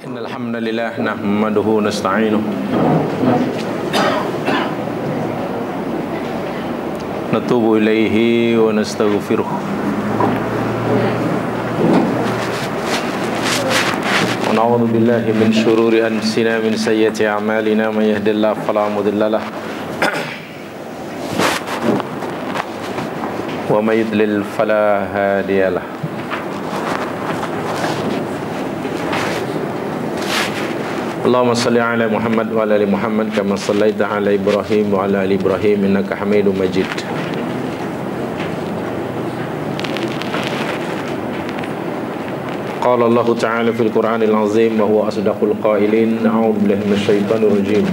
Innal hamdalillah nahmaduhu wa nasta'inuhu natubu ilaihi wa nastaghfiruh wa na'udzu billahi min shururi anfusina min sayyiati a'malina may yahdihillahu fala mudilla lahu wa may yudlil fala hadiya lahu. Allahumma salli ala Muhammad wa ala ali Muhammad kama sallaita ala Ibrahim wa ala ali Ibrahim innaka Hamidum Majid. Qala Allah Ta'ala fil Qur'anil Azim wa huwa asdaqul qailin. A'udzu billahi minasy syaithanir rajim.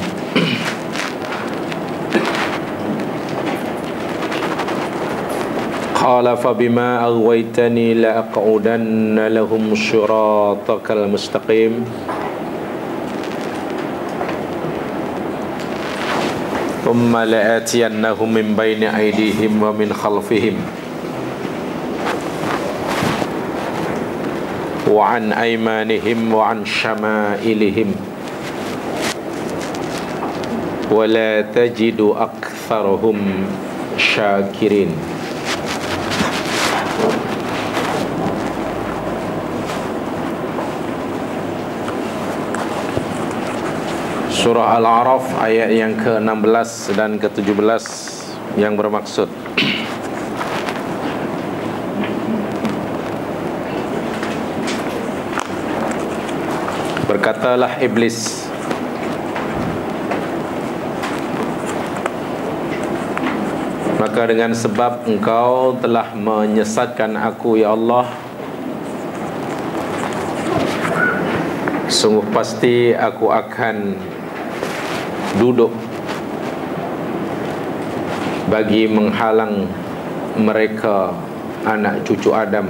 Qala fa bima aghwaytani la aq'udanna lahum shiratakal mustaqim. Thumma la'atiyannahum min bayni aydihim wa min khalfihim wa an aymanihim wa an syama'ilihim wa la tajidu aktsarahum syakirin. Surah Al-A'raf ayat yang ke-16 dan ke-17 yang bermaksud berkatalah iblis, maka dengan sebab engkau telah menyesatkan aku ya Allah, sungguh pasti aku akan duduk bagi menghalang mereka anak cucu Adam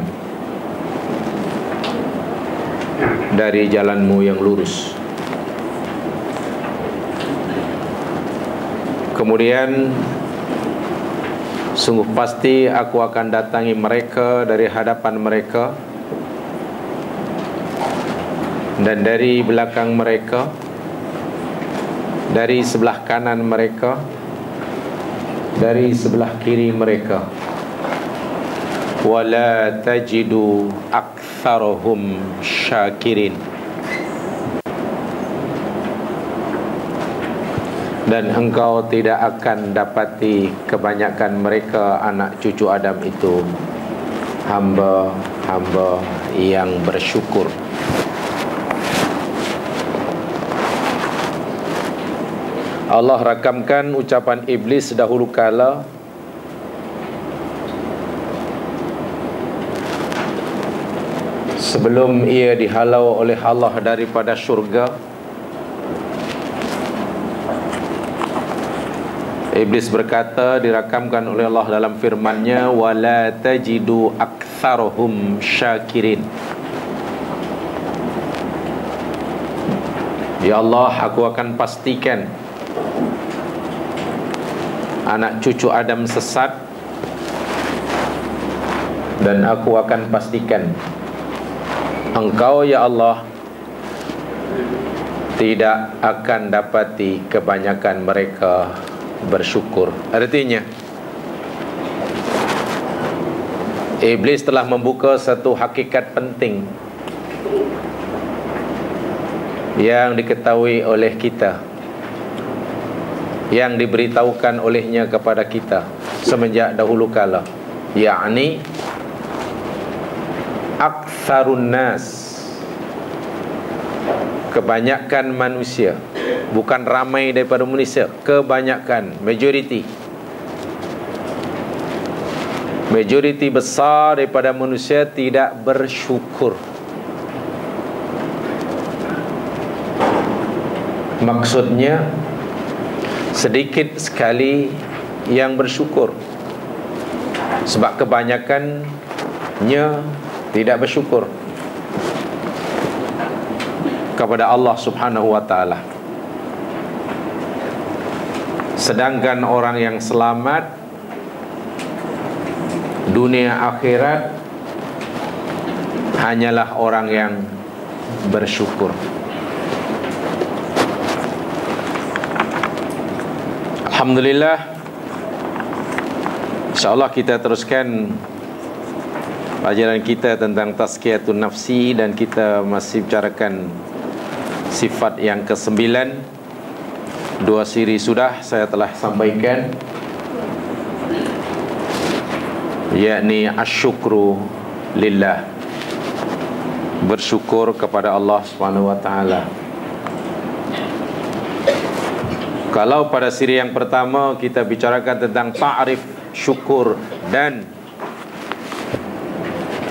dari jalanmu yang lurus. Kemudian sungguh pasti aku akan datangi mereka dari hadapan mereka dan dari belakang mereka, dari sebelah kanan mereka, dari sebelah kiri mereka. Wala tajidu aktsarahum syakirin. Dan engkau tidak akan dapati kebanyakan mereka anak cucu Adam itu hamba-hamba yang bersyukur. Allah rakamkan ucapan iblis dahulu kala sebelum ia dihalau oleh Allah daripada syurga. Iblis berkata, dirakamkan oleh Allah dalam firman-Nya, wala tajidu aktsarahum syakirin. Ya Allah, aku akan pastikan anak cucu Adam sesat, dan aku akan pastikan engkau ya Allah tidak akan dapati kebanyakan mereka bersyukur. Artinya iblis telah membuka satu hakikat penting yang diketahui oleh kita, yang diberitahukan olehnya kepada kita semenjak dahulu kala, yakni aktsarun nas, kebanyakan manusia, bukan ramai daripada manusia, kebanyakan, majority besar daripada manusia tidak bersyukur. Maksudnya sedikit sekali yang bersyukur, sebab kebanyakannya tidak bersyukur kepada Allah Subhanahu wa ta'ala. Sedangkan orang yang selamat dunia akhirat hanyalah orang yang bersyukur. Alhamdulillah, InsyaAllah kita teruskan pelajaran kita tentang tazkiyatun nafsi, dan kita masih bicarakan sifat yang ke-9. 2 siri sudah saya telah sampaikan, yakni asyukru lillah, bersyukur kepada Allah Subhanahu wa taala. Kalau pada siri yang pertama kita bicarakan tentang ta'rif syukur dan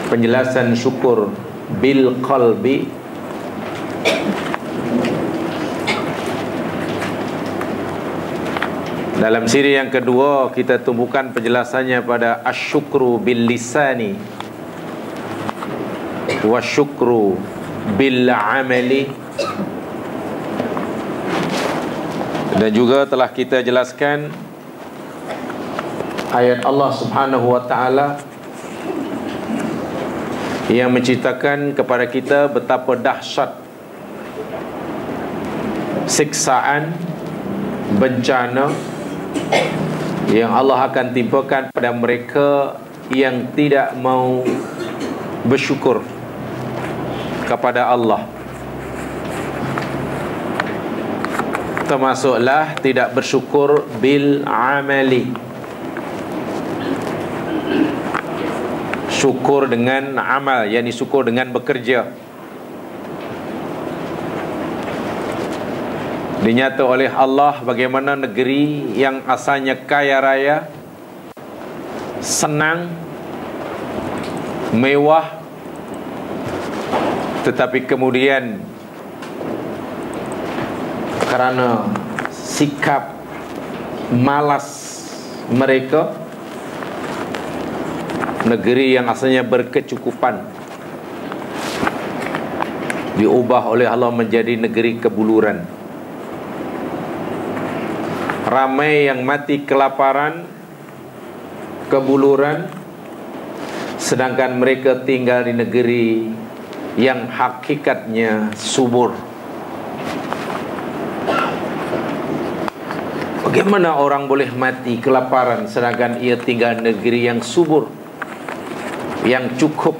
penjelasan syukur bil qalbi, dalam siri yang kedua kita tumbuhkan penjelasannya pada asyukru bil lisani wa syukru bil amali. Dan juga telah kita jelaskan ayat Allah Subhanahu wa taala yang menceritakan kepada kita betapa dahsyat siksaan, bencana yang Allah akan timpakan pada mereka yang tidak mau bersyukur kepada Allah. Termasuklah tidak bersyukur bil amali, syukur dengan amal, yakni syukur dengan bekerja. Dinyata oleh Allah bagaimana negeri yang asalnya kaya raya, senang, mewah, tetapi kemudian karena sikap malas mereka, negeri yang asalnya berkecukupan diubah oleh Allah menjadi negeri kebuluran. Ramai yang mati kelaparan, kebuluran, sedangkan mereka tinggal di negeri yang hakikatnya subur. Bagaimana orang boleh mati kelaparan sedangkan ia tinggal di negeri yang subur, yang cukup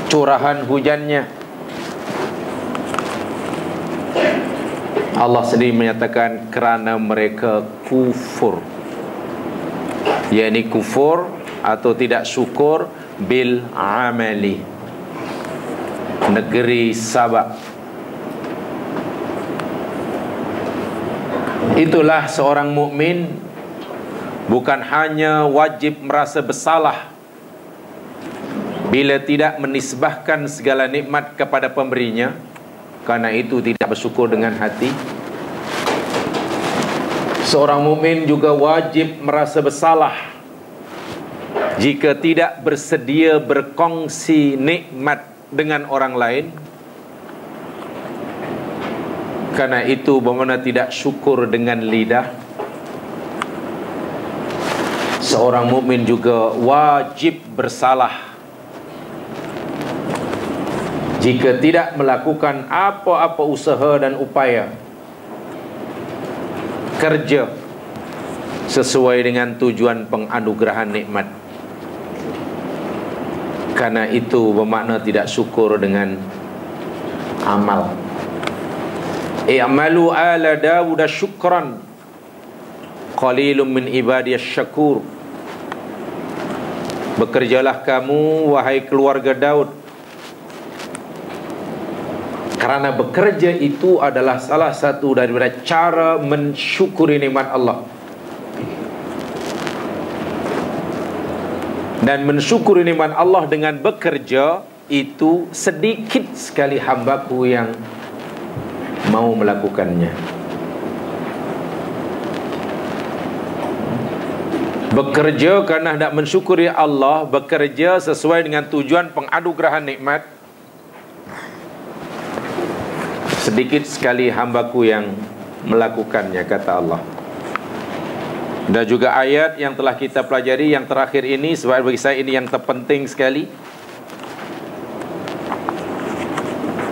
curahan hujannya? Allah sendiri menyatakan kerana mereka kufur, yakni kufur atau tidak syukur bil amali, negeri Sabak. Itulah seorang mukmin bukan hanya wajib merasa bersalah bila tidak menisbahkan segala nikmat kepada pemberinya, karena itu tidak bersyukur dengan hati. Seorang mukmin juga wajib merasa bersalah jika tidak bersedia berkongsi nikmat dengan orang lain, karena itu bagaimana tidak syukur dengan lidah. Seorang mukmin juga wajib bersalah jika tidak melakukan apa-apa usaha dan upaya kerja sesuai dengan tujuan penganugerahan nikmat, karena itu bermakna tidak syukur dengan amal. I'malu ala Dawud syukran qalilun min ibadiyas syakur. Bekerjalah kamu wahai keluarga Daud, karena bekerja itu adalah salah satu daripada cara mensyukuri nikmat Allah. Dan mensyukuri nikmat Allah dengan bekerja itu sedikit sekali hambaku yang mau melakukannya. Bekerja kerana hendak mensyukuri Allah, bekerja sesuai dengan tujuan penganugerahan nikmat, sedikit sekali hambaku yang melakukannya, kata Allah. Dan juga ayat yang telah kita pelajari yang terakhir ini, sebab bagi saya ini yang terpenting sekali,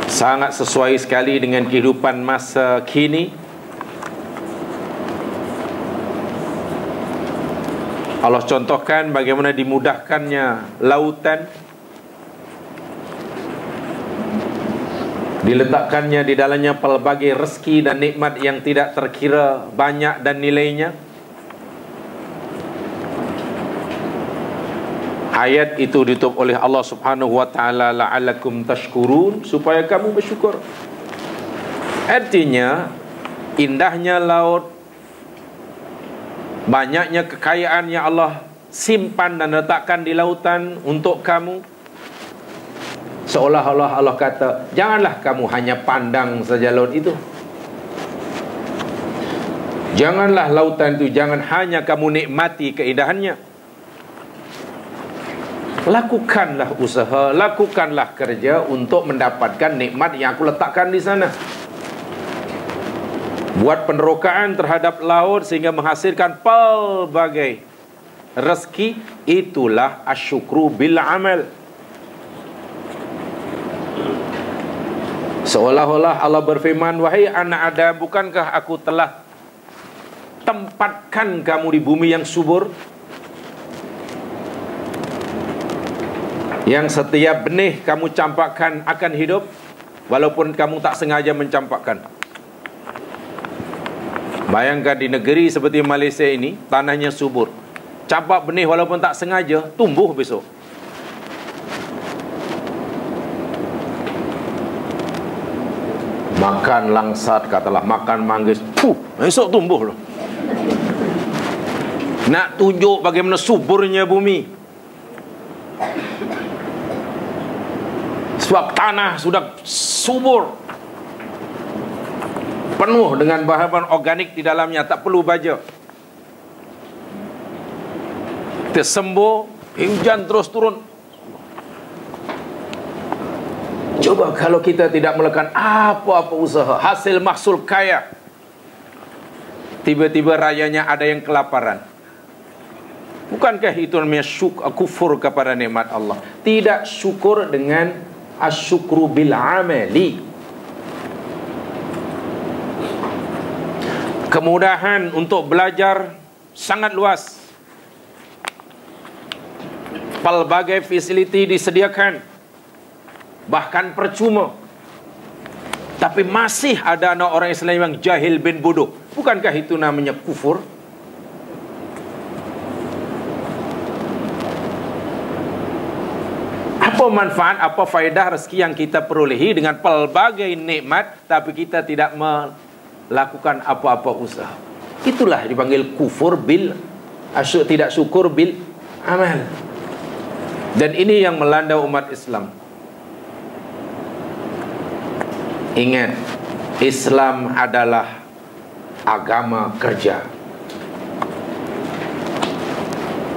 sangat sesuai sekali dengan kehidupan masa kini. Allah contohkan bagaimana dimudahkannya lautan, diletakkannya di dalamnya pelbagai rezeki dan nikmat yang tidak terkira banyak dan nilainya. Ayat itu ditutup oleh Allah Subhanahu wa taala, la'allakum tashkurun, supaya kamu bersyukur. Artinya indahnya laut, banyaknya kekayaan yang Allah simpan dan letakkan di lautan untuk kamu. Seolah-olah Allah kata, janganlah kamu hanya pandang saja laut itu. Janganlah lautan itu, jangan hanya kamu nikmati keindahannya. Lakukanlah usaha, lakukanlah kerja untuk mendapatkan nikmat yang aku letakkan di sana. Buat penerokaan terhadap laut sehingga menghasilkan pelbagai rezeki. Itulah asyukru bil amal. Seolah-olah Allah berfirman, wahai anak Adam, bukankah aku telah tempatkan kamu di bumi yang subur, yang setiap benih kamu campakkan akan hidup, walaupun kamu tak sengaja mencampakkan. Bayangkan di negeri seperti Malaysia ini, tanahnya subur, campak benih walaupun tak sengaja, tumbuh besok. Makan langsat, katalah makan manggis, besok tumbuh loh. Nak tunjuk bagaimana suburnya bumi. Sebab tanah sudah subur, penuh dengan bahan-bahan organik di dalamnya, tak perlu baja. Tersembuh, hujan terus turun. Coba kalau kita tidak melakukan apa-apa usaha, hasil mahsul kaya, tiba-tiba rayanya ada yang kelaparan. Bukankah itu namanya kufur kepada nikmat Allah? Tidak syukur dengan asyukru bil amali. Kemudahan untuk belajar sangat luas. Pelbagai fasiliti disediakan, bahkan percuma. Tapi masih ada anak orang Islam yang jahil bin bodoh. Bukankah itu namanya kufur? Apa manfaat, apa faedah rezeki yang kita perolehi dengan pelbagai nikmat, tapi kita tidak melakukan apa-apa usaha? Itulah dipanggil kufur bil tidak syukur bil amal. Dan ini yang melanda umat Islam. Ingat, Islam adalah agama kerja.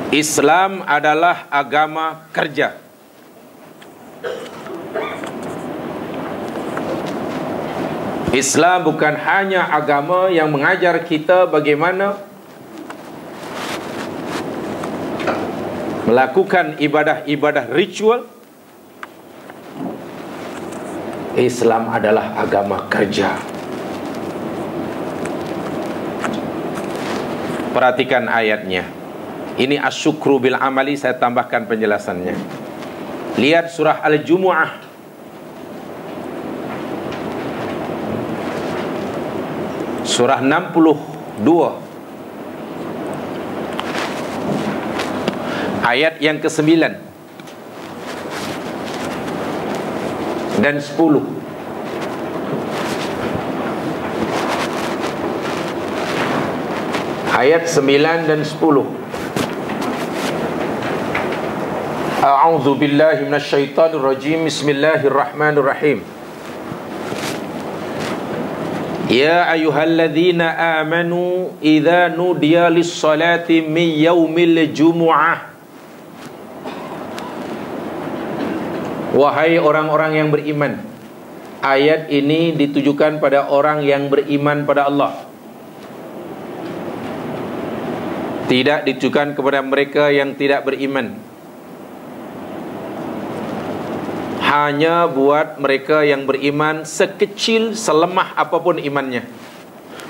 Islam adalah agama kerja. Islam bukan hanya agama yang mengajar kita bagaimana melakukan ibadah-ibadah ritual. Islam adalah agama kerja. Perhatikan ayatnya. Ini asyukru bil amali, saya tambahkan penjelasannya. Lihat surah Al-Jumu'ah surah 62 ayat yang ke-9 dan 10. Ayat 9 dan 10. A'udzu billahi minasyaitonir rajim. Bismillahirrahmanirrahim. Ya ayyuhalladzina amanu idza nudiya lis-salati min yaumil jumu'ah. Wahai orang-orang yang beriman. Ayat ini ditujukan pada orang yang beriman pada Allah. Tidak ditujukan kepada mereka yang tidak beriman. Hanya buat mereka yang beriman, sekecil, selemah apapun imannya,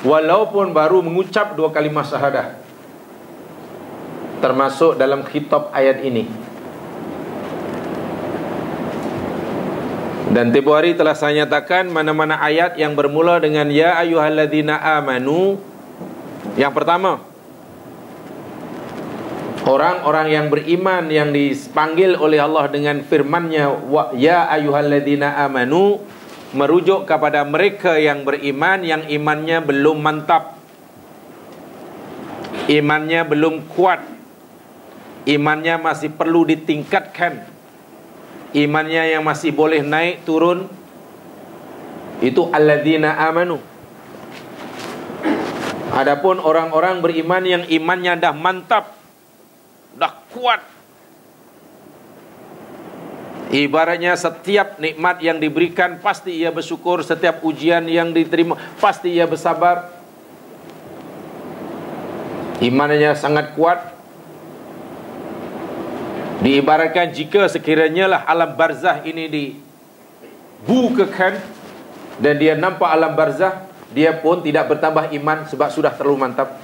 walaupun baru mengucap 2 kalimah syahadah. termasuk dalam khitab ayat ini. Dan tempoh hari telah saya nyatakan mana-mana ayat yang bermula dengan ya ayyuhalladzina amanu. Yang pertama, orang-orang yang beriman yang dipanggil oleh Allah dengan firman-Nya ya ayyuhalladzina amanu, merujuk kepada mereka yang beriman yang imannya belum mantap, imannya belum kuat, imannya masih perlu ditingkatkan, imannya yang masih boleh naik turun. Itu alladzina amanu. Adapun orang-orang beriman yang imannya dah mantap, dah kuat, ibaratnya setiap nikmat yang diberikan pasti ia bersyukur, setiap ujian yang diterima pasti ia bersabar, imannya sangat kuat. Diibaratkan jika sekiranya lah alam barzah ini dibukakan dan dia nampak alam barzah, dia pun tidak bertambah iman sebab sudah terlalu mantap.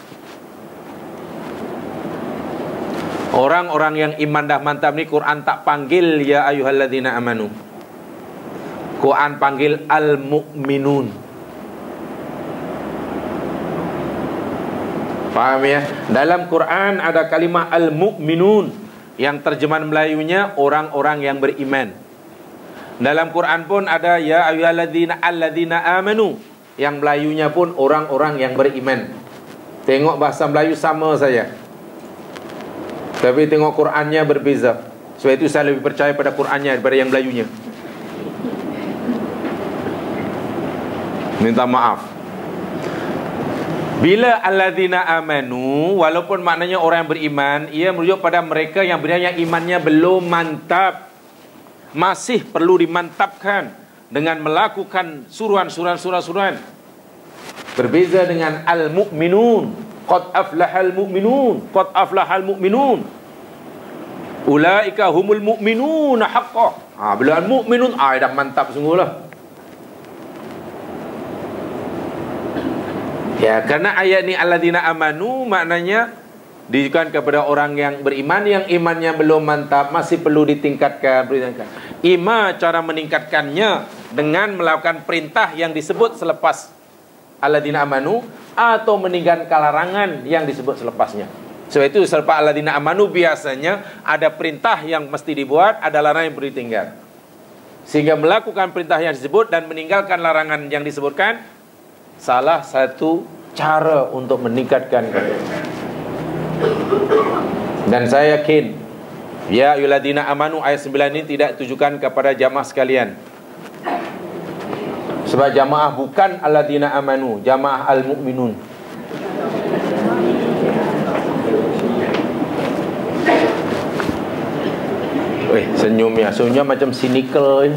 Orang-orang yang iman dah mantap ni Quran tak panggil ya ayyuhalladzina amanu. Quran panggil al-mu'minun. Faham ya? Dalam Quran ada kalimah al-mu'minun yang terjemahan Melayunya orang-orang yang beriman. Dalam Quran pun ada ya ayyuhalladzina amanu, yang Melayunya pun orang-orang yang beriman. Tengok bahasa Melayu sama saja, tapi tengok Qurannya berbeza. Sebab itu saya lebih percaya pada Qurannya daripada yang Melayunya. Minta maaf. Bila alladzina amanu, walaupun maknanya orang yang beriman, ia merujuk pada mereka yang beriman yang imannya belum mantap, masih perlu dimantapkan dengan melakukan suruhan. Berbeza dengan al-mu'minun. Qad aflahal mu'minun, qad aflahal mu'minun, ulaika humul mu'minun haqqan. Bila al-mu'minun dah mantap sungguhlah. Ya, karena ayat ni alladzina amanu maknanya ditujukan kepada orang yang beriman yang imannya belum mantap, masih perlu ditingkatkan. Iman cara meningkatkannya dengan melakukan perintah yang disebut selepas alladzina amanu, atau meninggalkan larangan yang disebut selepasnya. Sebab itu selepas alladzina amanu biasanya ada perintah yang mesti dibuat, ada larangan yang perlu ditinggal. Sehingga melakukan perintah yang disebut dan meninggalkan larangan yang disebutkan salah satu cara untuk meningkatkan. Dan saya yakin ya ayyuhalladzina amanu ayat 9 ini tidak ditujukan kepada jamaah sekalian. Sebab jamaah bukan alladzina amanu, jamaah al-mu'minun. Senyumnya macam cynical.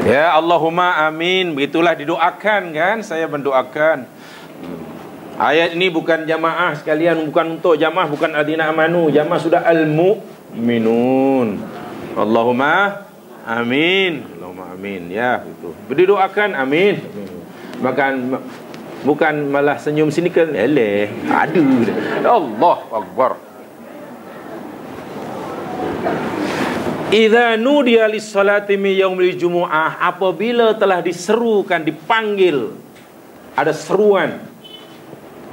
Ya Allahumma amin. Begitulah didoakan kan. Saya mendoakan. Ayat ini bukan jamaah sekalian, bukan untuk jamaah, bukan alladzina amanu. Jamaah sudah al-mu'minun. Allahumma amin. Allahumma amin. Ya, itu. Didoakan amin. Bukan malah senyum cynical. Aduh. Allah Akbar. Idza nudiya lis-salati min yaumil jumu'ah, apabila telah diserukan, dipanggil, ada seruan,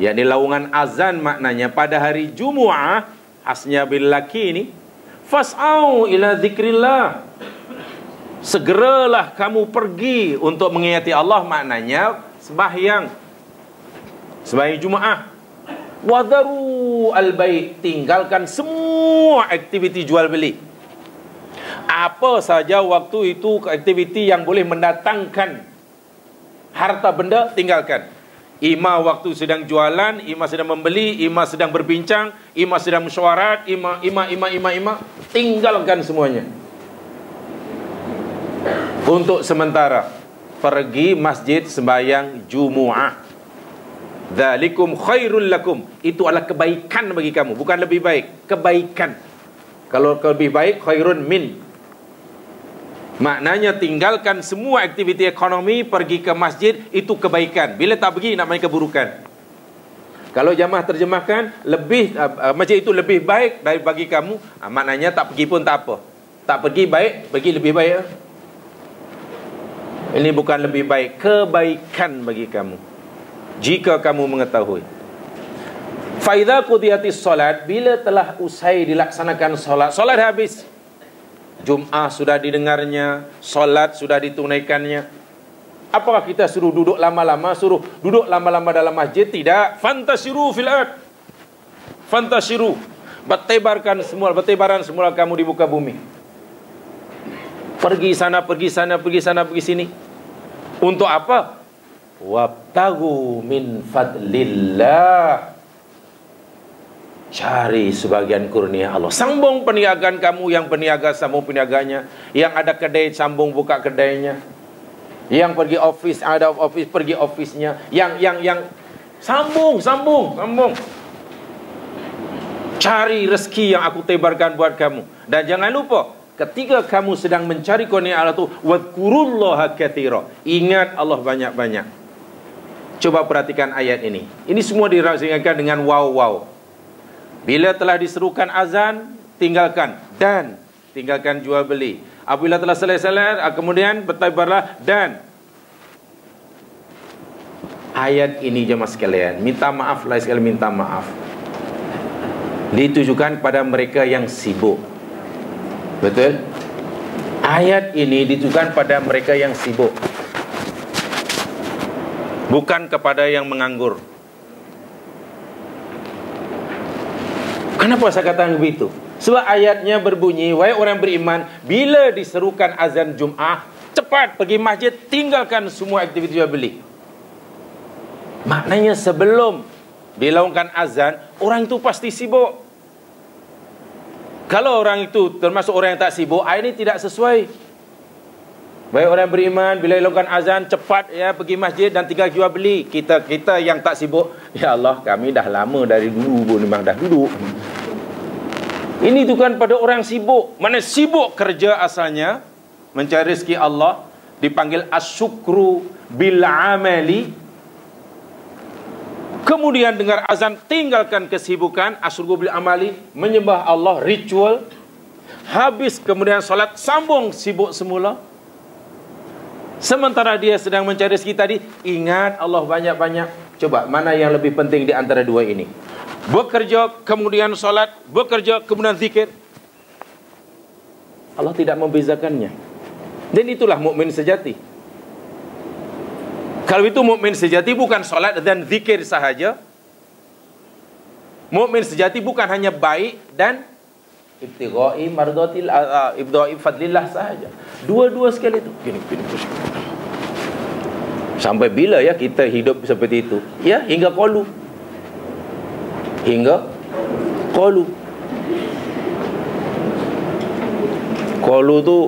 yakni laungan azan maknanya pada hari Jumu'ah, khasnya bil laki ini, fas'au ila dzikrillah, segeralah kamu pergi untuk mengingati Allah, maknanya sembahyang Jumu'ah. Wadharu al-bai', tinggalkan semua aktiviti jual beli. Apa saja waktu itu aktiviti yang boleh mendatangkan harta benda, tinggalkan. Ima waktu sedang jualan, ima sedang membeli, ima sedang berbincang, ima sedang mesyuarat, ima, tinggalkan semuanya. Untuk sementara pergi masjid sembahyang Jumu'ah. Dzalikum khairul lakum, itu adalah kebaikan bagi kamu, bukan lebih baik, kebaikan. Kalau lebih baik khairun min, maknanya tinggalkan semua aktiviti ekonomi, pergi ke masjid, itu kebaikan. Bila tak pergi nak main keburukan. Kalau jamaah terjemahkan lebih masjid itu lebih baik dari bagi kamu, maknanya tak pergi pun tak apa. Tak pergi baik, pergi lebih baik. Ini bukan lebih baik, kebaikan bagi kamu jika kamu mengetahui. Fa idza qudiyatis salat, bila telah usai dilaksanakan solat, solat habis, Jum'ah sudah didengarnya, solat sudah ditunaikannya, apakah kita suruh duduk lama-lama, suruh duduk lama-lama dalam masjid? Tidak. Fantasiru fil ard, fantasiru, bertebaran semula kamu di muka bumi. Pergi sana, pergi sana, pergi sana, pergi sini. Untuk apa? Wabtagu min fadlillah, cari sebagian kurnia Allah. Sambung perniagaan kamu, yang berniaga sambung perniaganya, yang ada kedai sambung buka kedainya, yang pergi office ada office pergi office-nya, yang sambung. Cari rezeki yang aku tebarkan buat kamu. Dan jangan lupa, ketika kamu sedang mencari kurnia Allah itu, wadhkurullaha katsira, ingat Allah banyak-banyak. Coba perhatikan ayat ini. Ini semua dirahsiakan dengan wow. Bila telah diserukan azan, tinggalkan jual beli. Apabila telah selesai, kemudian bertebarlah dan. Ayat ini jemaah sekalian, minta maaf lah sekali, minta maaf, ditujukan kepada mereka yang sibuk. Betul? Ayat ini ditujukan pada mereka yang sibuk, bukan kepada yang menganggur. Kenapa saya katakan begitu? Sebab ayatnya berbunyi, wahai orang beriman, bila diserukan azan Jum'ah, cepat pergi masjid, tinggalkan semua aktiviti jual beli. Maknanya sebelum dilaungkan azan, orang itu pasti sibuk. Kalau orang itu termasuk orang yang tak sibuk, ini tidak sesuai. Baik orang beriman, bila dilaungkan azan, cepat ya pergi masjid dan tinggal jual beli. Kita yang tak sibuk, ya Allah, kami dah lama dari dulu pun memang dah duduk. Ini itu kan pada orang sibuk. Mana sibuk kerja asalnya, mencari rezeki Allah, dipanggil asyukru bil amali. Kemudian dengar azan, tinggalkan kesibukan, asyukru bil amali, menyembah Allah, ritual. Habis kemudian solat, sambung sibuk semula. Sementara dia sedang mencari rezeki tadi, ingat Allah banyak-banyak. Coba, mana yang lebih penting di antara dua ini? Bekerja, kemudian solat, bekerja, kemudian zikir. Allah tidak membezakannya. Dan itulah mukmin sejati. Kalau itu mukmin sejati bukan solat dan zikir sahaja. Mukmin sejati bukan hanya baik dan ibtigha'i mardatil ibtigha'i fadlillah sahaja. Dua-dua sekali itu. Gini. Sampai bila ya kita hidup seperti itu? Ya, hingga qalu. Qalu tu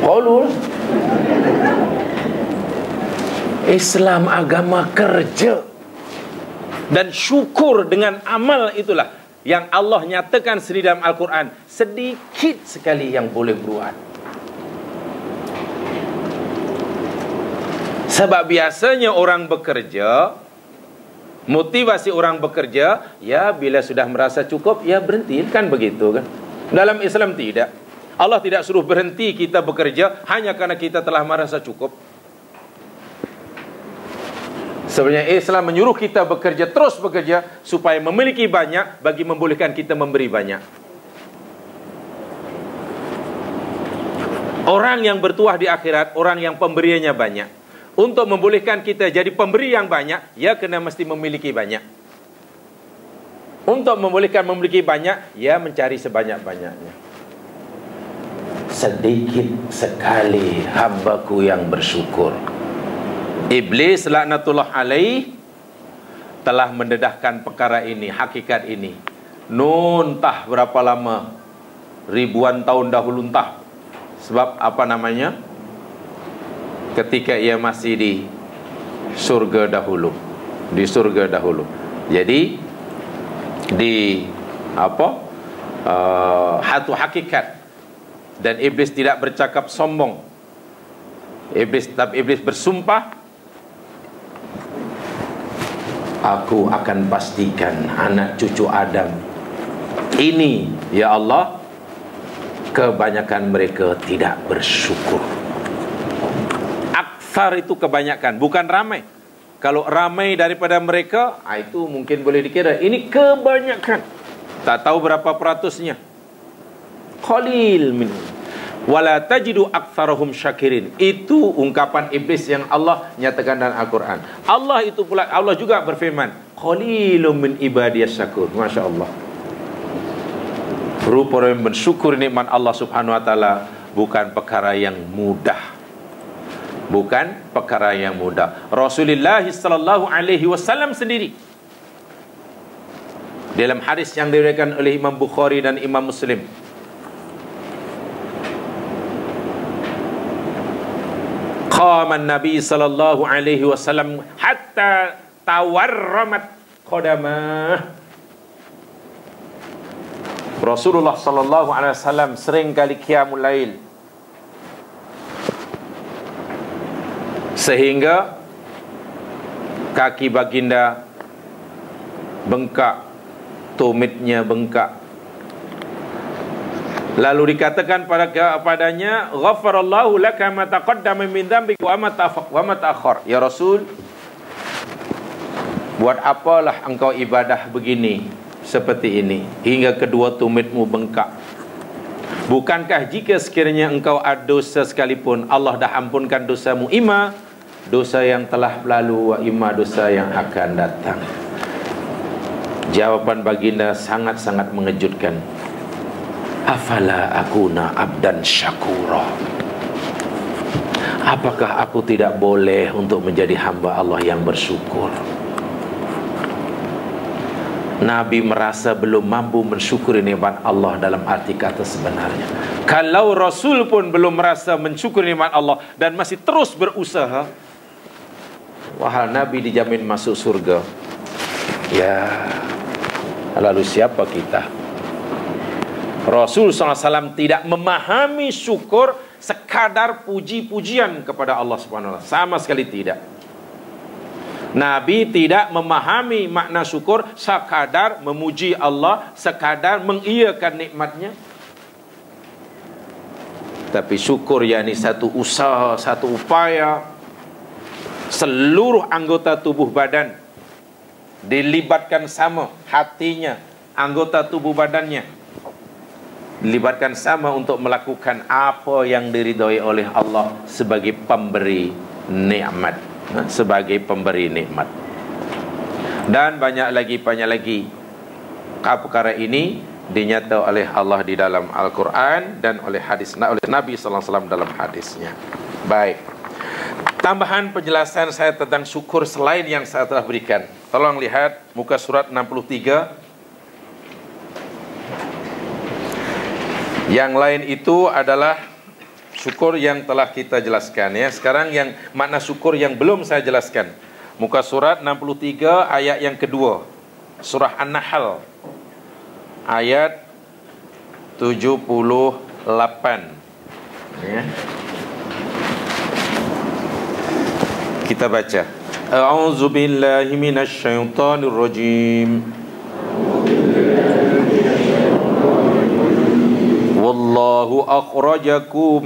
qalu. Islam agama kerja dan syukur dengan amal, itulah yang Allah nyatakan sendiri dalam Al-Quran. Sedikit sekali yang boleh buat. Sebab biasanya orang bekerja, motivasi orang bekerja, ya bila sudah merasa cukup, ya berhenti, kan begitu kan. Dalam Islam tidak. Allah tidak suruh berhenti kita bekerja hanya karena kita telah merasa cukup. Sebenarnya Islam menyuruh kita bekerja, terus bekerja, supaya memiliki banyak, bagi membolehkan kita memberi banyak. Orang yang bertuah di akhirat, orang yang pemberiannya banyak. Untuk membolehkan kita jadi pemberi yang banyak, ya kena mesti memiliki banyak. Untuk membolehkan memiliki banyak, ya mencari sebanyak-banyaknya. Sedikit sekali hambaku yang bersyukur. Iblis laknatullah alaih telah mendedahkan perkara ini, hakikat ini. Entah berapa lama, ribuan tahun dahulu entah. Sebab apa namanya? Ketika ia masih di surga dahulu. Di surga dahulu. Jadi di hatu hakikat. Dan iblis tidak bercakap sombong. Iblis bersumpah aku akan pastikan anak cucu Adam ini, ya Allah, kebanyakan mereka tidak bersyukur. Aktsar itu kebanyakan, bukan ramai. Kalau ramai daripada mereka, itu mungkin boleh dikira ini kebanyakan. Tak tahu berapa peratusnya. Qalil min wala tajidu aktsarahum syakirin. Itu ungkapan iblis yang Allah nyatakan dalam Al-Quran. Allah itu pula, Allah juga berfirman, qalilum min ibadiyas syakur. Masya Allah. Rupa yang bersyukur nikmat Allah subhanahu wa ta'ala bukan perkara yang mudah. Bukan perkara yang mudah. Rasulullah sallallahu alaihi wasallam sendiri dalam hadis yang diriwayatkan oleh Imam Bukhari dan Imam Muslim, qama an-nabi sallallahu alaihi wasallam hatta tawarramat qadamah. Rasulullah sallallahu alaihi wasallam sering kali qiyamul lail sehingga kaki baginda bengkak, tumitnya bengkak. Lalu dikatakan padanya, ghafarallahu laka ma taqaddama min dzambika wa ma ta'akhkhar. Ya Rasul, buat apalah engkau ibadah begini, seperti ini, hingga kedua tumitmu bengkak? Bukankah jika sekiranya engkau ada dosa sekalipun, Allah dah ampunkan dosamu, ima dosa yang telah berlalu, wa ima dosa yang akan datang? Jawaban baginda sangat-sangat mengejutkan. Afala akuna abdan syakura. Apakah aku tidak boleh untuk menjadi hamba Allah yang bersyukur? Nabi merasa belum mampu mensyukuri nikmat Allah dalam arti kata sebenarnya. Kalau Rasul pun belum merasa mensyukuri nikmat Allah dan masih terus berusaha, wahai Nabi dijamin masuk surga. Ya, lalu siapa kita? Rasul SAW tidak memahami syukur sekadar puji-pujian kepada Allah SWT. Sama sekali tidak. Nabi tidak memahami makna syukur sekadar memuji Allah, sekadar mengiyakan nikmatnya. Tapi syukur yakni satu usaha, satu upaya. Seluruh anggota tubuh badan dilibatkan sama, hatinya, anggota tubuh badannya dilibatkan sama untuk melakukan apa yang diridhoi oleh Allah sebagai pemberi nikmat, sebagai pemberi nikmat. Dan banyak lagi perkara ini dinyata oleh Allah di dalam Al-Quran dan oleh hadis oleh Nabi sallallahu alaihi wasallam dalam hadisnya. Baik, tambahan penjelasan saya tentang syukur selain yang saya telah berikan. Tolong lihat muka surat 63. Yang lain itu adalah syukur yang telah kita jelaskan, ya. Sekarang yang makna syukur yang belum saya jelaskan. Muka surat 63 ayat yang kedua. Surah An-Nahl ayat 78, ya. Kita baca. A'udzu billahi minasy syaithanir rajim. Wallahu akhrajakum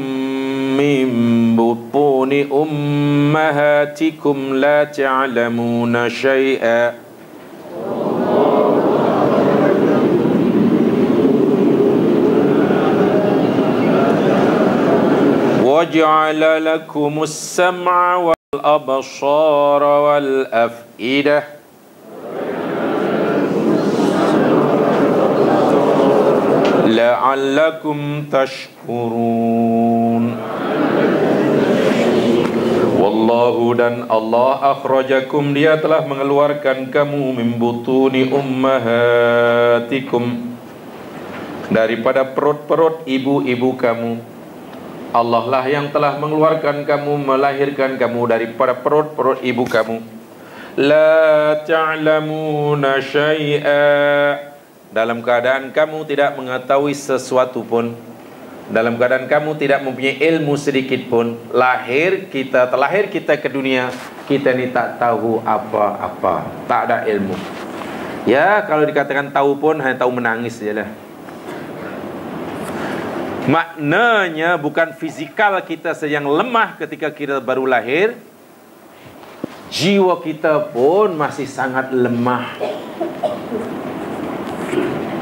min butuni ummahatikum la ta'lamuna syai'a waja'ala lakumus sam'a wal absara wal af'idah la'allakum tashkurun. Wallahu, dan Allah, akhrajakum, dia telah mengeluarkan kamu, min butuni ummahatikum, daripada perut-perut ibu-ibu kamu. Allah lah yang telah mengeluarkan kamu, melahirkan kamu daripada perut-perut ibu kamu. La ta'lamuna syai'a, dalam keadaan kamu tidak mengetahui sesuatu pun. dalam keadaan kamu tidak mempunyai ilmu sedikit pun, terlahir kita ke dunia, kita ni tak tahu apa-apa, tak ada ilmu. Ya, kalau dikatakan tahu pun hanya tahu menangis sajalah. Maknanya bukan fizikal kita yang lemah ketika kita baru lahir, jiwa kita pun masih sangat lemah.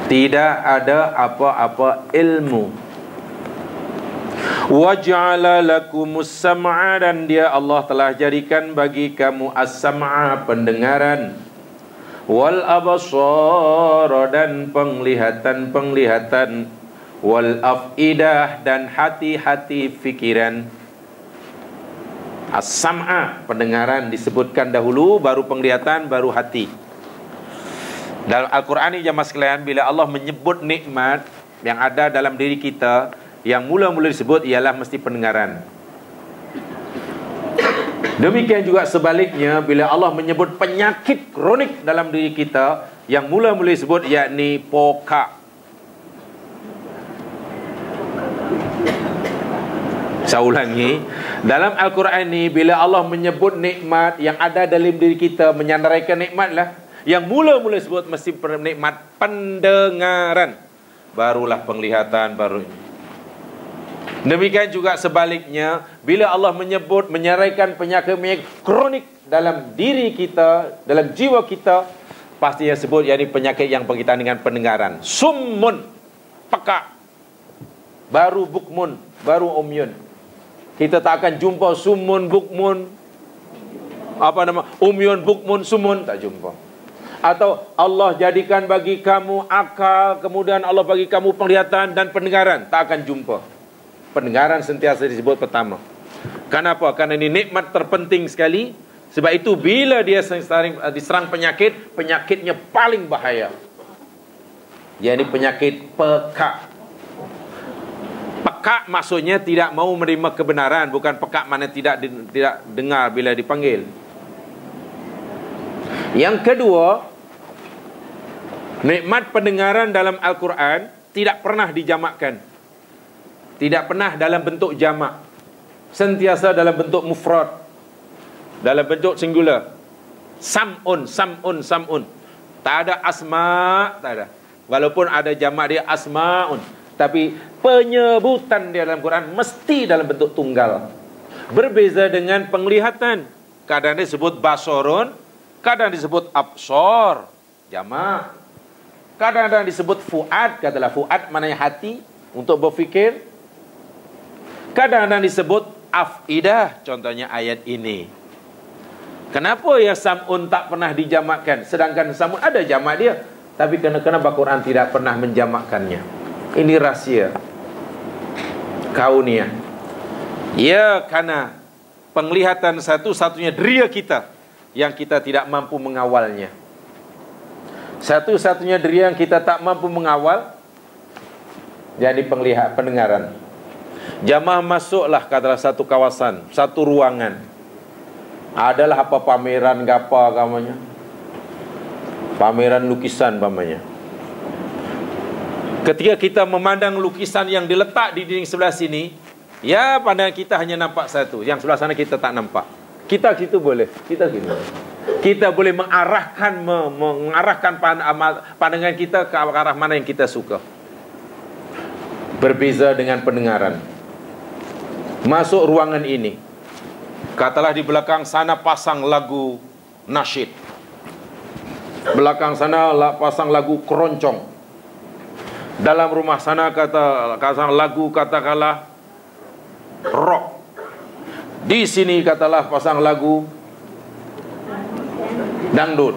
Tidak ada apa-apa ilmu. Waja'ala lakumus sam'a, dan dia Allah telah jadikan bagi kamu as-sam'a, pendengaran, wal absara, dan penglihatan, wal afidah, dan hati-hati fikiran. As-sam'a, pendengaran disebutkan dahulu, baru penglihatan, baru hati. Dalam Al-Quran ini jemaah sekalian, bila Allah menyebut nikmat yang ada dalam diri kita, yang mula-mula disebut ialah mesti pendengaran. Demikian juga sebaliknya, bila Allah menyebut penyakit kronik dalam diri kita, yang mula-mula disebut yakni pokak. Saya ulangi, dalam Al-Quran ini bila Allah menyebut nikmat yang ada dalam diri kita, menyandaraikan nikmat lah, yang mula-mula disebut mesti nikmat pendengaran, barulah penglihatan, baru ini. Demikian juga sebaliknya, bila Allah menyebut menyeraikan penyakit kronik dalam diri kita, dalam jiwa kita, pasti yang sebut yakni penyakit yang berkaitan dengan pendengaran. Summun, pekak, baru bukmun, baru umyun. Kita tak akan jumpa summun, bukmun, umyun, bukmun, sumun, tak jumpa. Atau Allah jadikan bagi kamu akal, kemudian Allah bagi kamu penglihatan dan pendengaran, tak akan jumpa. Pendengaran sentiasa disebut pertama. Kenapa? Karena ini nikmat terpenting sekali. Sebab itu bila dia diserang penyakit, penyakitnya paling bahaya, yakni penyakit pekak. Pekak maksudnya tidak mau menerima kebenaran, bukan pekak mana tidak dengar bila dipanggil. Yang kedua, nikmat pendengaran dalam Al-Quran tidak pernah dijamakkan. Tidak pernah dalam bentuk jamak, sentiasa dalam bentuk mufrad, dalam bentuk singular. Sam'un, sam'un, sam'un. Tak ada asma', tak ada. Walaupun ada jamak dia asma'un, tapi penyebutan dia dalam Quran mesti dalam bentuk tunggal. Berbeza dengan penglihatan, kadang disebut basorun, kadang disebut absor, jamak. Kadang-kadang disebut fuad, katalah fuad maknanya hati, untuk berfikir. Kadang-kadang disebut afidah, contohnya ayat ini. Kenapa ya sam'un tak pernah dijamakkan, sedangkan sam'un ada jamak dia, tapi kenapa Quran tidak pernah menjamakkannya? Ini rahsia kauniyah. Ya, karena penglihatan satu-satunya deria kita yang kita tidak mampu mengawalnya. Satu-satunya deria yang kita tak mampu mengawal, jadi pendengaran. Jamaah masuklah katalah satu kawasan, satu ruangan. Adalah apa pameran gapa kamanya? Pameran lukisan pamannya. Ketika kita memandang lukisan yang diletak di dinding sebelah sini, ya pandangan kita hanya nampak satu, yang sebelah sana kita tak nampak. Kita gitu boleh, kita gitu. Kita boleh mengarahkan pandangan kita ke arah mana yang kita suka. Berbeza dengan pendengaran. Masuk ruangan ini, katalah di belakang sana pasang lagu nasyid, belakang sana pasang lagu keroncong, dalam rumah sana pasang lagu katakanlah rock, di sini katalah pasang lagu dangdut,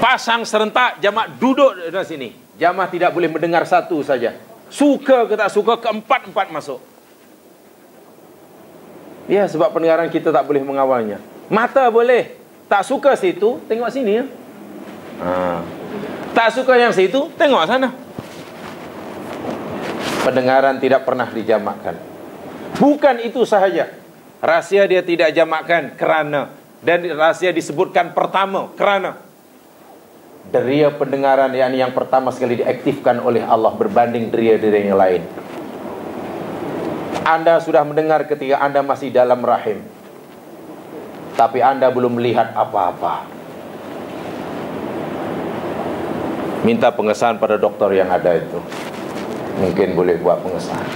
pasang serentak, jamaah duduk di sini, jamaah tidak boleh mendengar satu saja. Suka ke tak suka, keempat-empat masuk. Ya, sebab pendengaran kita tak boleh mengawalnya. Mata boleh, tak suka situ, tengok sini ya. Tak suka yang situ, tengok sana. Pendengaran tidak pernah dijamakkan. Bukan itu sahaja, rahsia dia tidak jamakkan kerana, dan rahsia disebutkan pertama kerana Deria pendengaran yang pertama sekali diaktifkan oleh Allah berbanding deria-deria yang lain. Anda sudah mendengar ketika Anda masih dalam rahim, tapi Anda belum melihat apa-apa. Minta pengesahan pada dokter yang ada itu. Mungkin boleh buat pengesahan.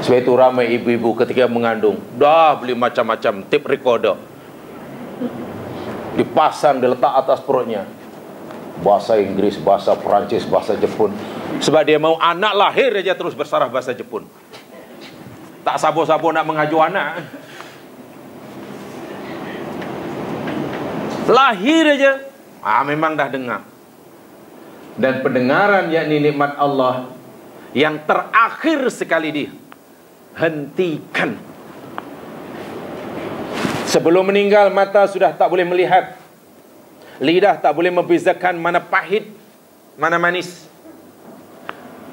Sebab itu ramai ibu-ibu ketika mengandung, dah beli macam-macam tape recorder, dipasang, diletak atas perutnya. Bahasa Inggris, bahasa Perancis, bahasa Jepun. Sebab dia mau anak lahir aja terus bersarah bahasa Jepun. Tak sabo-sabo nak mengaju anak. Lahir aja, memang dah dengar. Dan pendengaran yakni nikmat Allah yang terakhir sekali dihentikan. Sebelum meninggal, mata sudah tak boleh melihat, lidah tak boleh membezakan mana pahit, mana manis.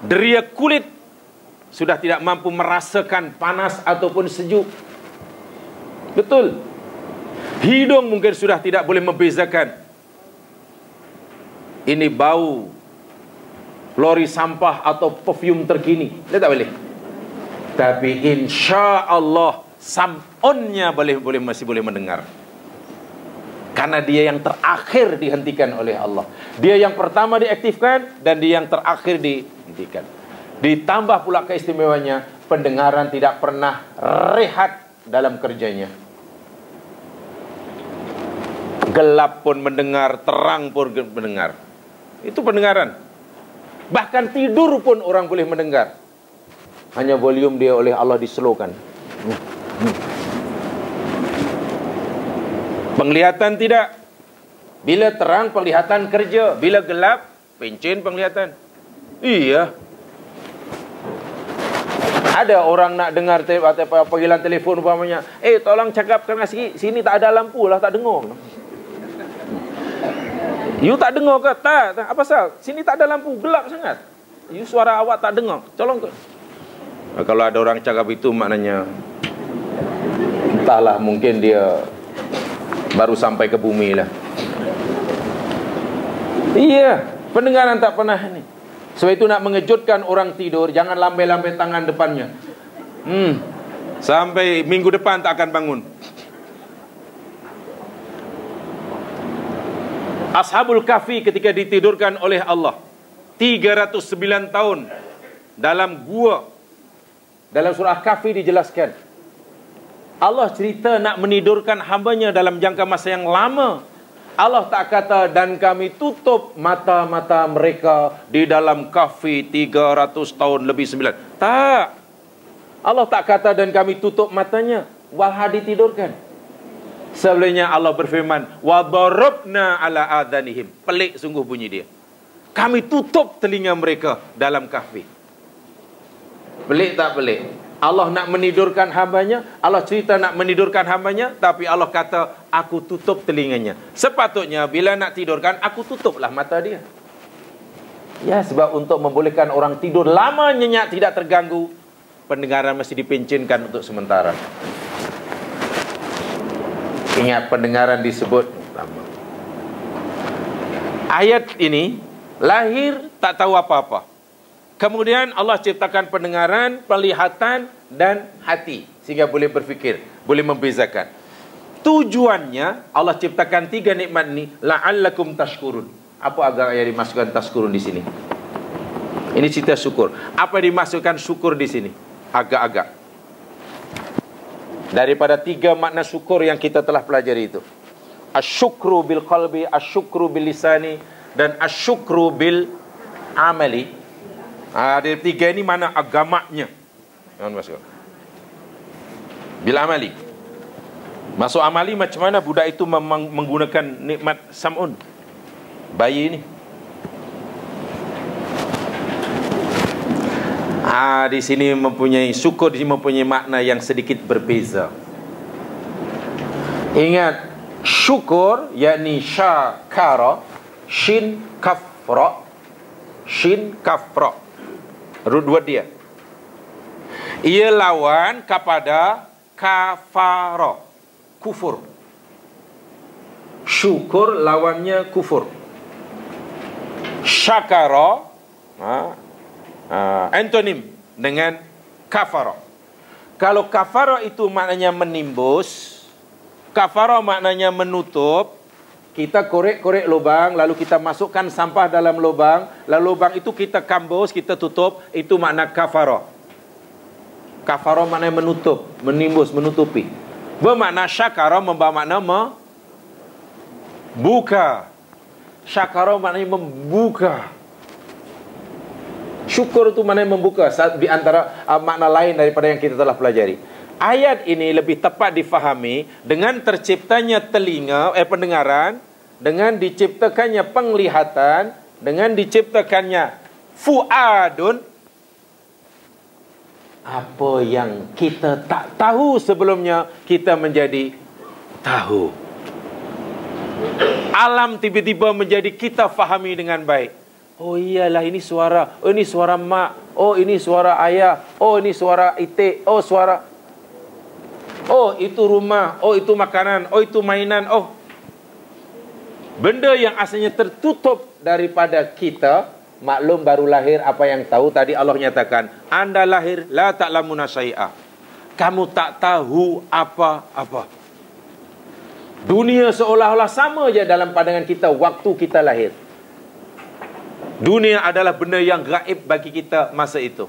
Deria kulit sudah tidak mampu merasakan panas ataupun sejuk. Betul. Hidung mungkin sudah tidak boleh membezakan ini bau lori sampah atau perfume terkini. Dia tak boleh. Tapi insya Allah sam'unnya masih boleh mendengar. Karena dia yang terakhir dihentikan oleh Allah. Dia yang pertama diaktifkan dan dia yang terakhir dihentikan. Ditambah pula keistimewaannya, pendengaran tidak pernah rehat dalam kerjanya. Gelap pun mendengar, terang pun mendengar. Itu pendengaran. Bahkan tidur pun orang boleh mendengar. Hanya volume dia oleh Allah dislowkan. Penglihatan tidak. Bila terang penglihatan kerja, bila gelap pencen penglihatan. Iya. Ada orang nak dengar panggilan telefon umpamanya, tolong cakapkan sini tak ada lampu lah, tak dengar. You tak dengar ke? Tak. Apa pasal? Sini tak ada lampu, gelap sangat. You suara awak tak dengar. Tolong ke? Kalau ada orang cakap itu maknanya entahlah, mungkin dia baru sampai ke bumi lah. Iya, pendengaran tak pernah ni. Sebab itu nak mengejutkan orang tidur, jangan lambai-lambai tangan depannya. Sampai minggu depan tak akan bangun. Ashabul Kahfi ketika ditidurkan oleh Allah 309 tahun dalam gua. Dalam surah Kahfi dijelaskan, Allah cerita nak menidurkan hambanya dalam jangka masa yang lama. Allah tak kata dan kami tutup mata-mata mereka di dalam kahfi 300 tahun lebih 9. Tak. Allah tak kata dan kami tutup matanya, walha ditidurkan. Sebelumnya Allah berfirman, wa darabna ala adhanihim. Pelik sungguh bunyi dia. Kami tutup telinga mereka dalam kahfi. Pelik tak pelik? Allah nak menidurkan hambanya, Allah cerita nak menidurkan hambanya, tapi Allah kata, aku tutup telinganya. Sepatutnya bila nak tidurkan, aku tutuplah mata dia. Ya, sebab untuk membolehkan orang tidur lama nyenyak tidak terganggu, pendengaran mesti dipencinkan untuk sementara. Ingat, pendengaran disebut lama. Ayat ini lahir tak tahu apa-apa. Kemudian Allah ciptakan pendengaran, penglihatan dan hati sehingga boleh berfikir, boleh membezakan. Tujuannya Allah ciptakan 3 nikmat ni la'allakum tashkurun. Apa agak yang dimasukkan tashkurun di sini? Ini cerita syukur. Apa dimasukkan syukur di sini? Agak-agak. Daripada 3 makna syukur yang kita telah pelajari itu. Asyukru bil qalbi, asyukru bil lisani dan asyukru bil amali. Ada 3 ini mana agamanya. Masuk. Bila amali. Masuk amali macam mana budak itu menggunakan nikmat sam'un. Bayi ini. Di sini mempunyai syukur, di sini mempunyai makna yang sedikit berbeza. Ingat, syukur yakni syakara, shin kafra, shin kafra. Dua dia. Ia lawan kepada kafara, kufur. Syukur lawannya kufur. Syakara, antonim dengan kafara. Kalau kafara itu maknanya menimbus, kafara maknanya menutup. Kita korek-korek lubang, lalu kita masukkan sampah dalam lubang, lalu lubang itu kita kambus, kita tutup, itu makna kafara. Kafara maknanya menutup, menimbus, menutupi. Bermakna syakara membawa makna buka. Syakara maknanya membuka. Syukur itu maknanya membuka. Di antara makna lain daripada yang kita telah pelajari. Ayat ini lebih tepat difahami dengan terciptanya telinga, pendengaran, dengan diciptakannya penglihatan, dengan diciptakannya fuadun. Apa yang kita tak tahu sebelumnya, kita menjadi tahu. Alam tiba-tiba menjadi kita fahami dengan baik. Oh iyalah, ini suara. Oh ini suara mak. Oh ini suara ayah. Oh ini suara itik. Oh suara. Oh itu rumah. Oh itu makanan. Oh itu mainan. Oh, benda yang asalnya tertutup daripada kita, maklum baru lahir apa yang tahu. Tadi Allah nyatakan, anda lahir la ta'lamuna syai'a. Kamu tak tahu apa-apa. Dunia seolah-olah sama je dalam pandangan kita waktu kita lahir. Dunia adalah benda yang gaib bagi kita masa itu.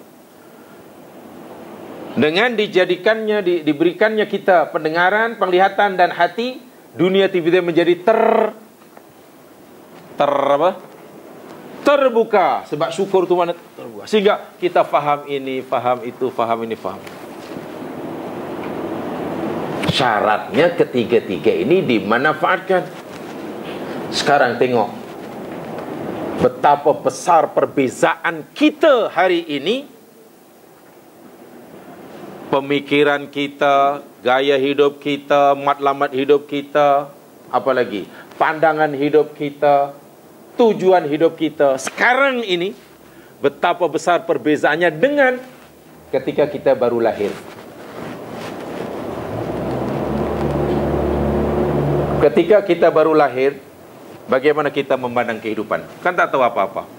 Dengan dijadikannya, diberikannya kita pendengaran, penglihatan dan hati, dunia tiba-tiba menjadi terbuka. Sebab syukur itu mana terbuka. Sehingga kita faham ini, faham itu, faham ini, faham. Syaratnya ketiga-tiga ini dimanfaatkan. Sekarang tengok betapa besar perbezaan kita hari ini. Pemikiran kita, gaya hidup kita, matlamat hidup kita, apalagi pandangan hidup kita, tujuan hidup kita. Sekarang ini betapa besar perbezaannya dengan ketika kita baru lahir. Ketika kita baru lahir, bagaimana kita memandang kehidupan? Kan tak tahu apa-apa.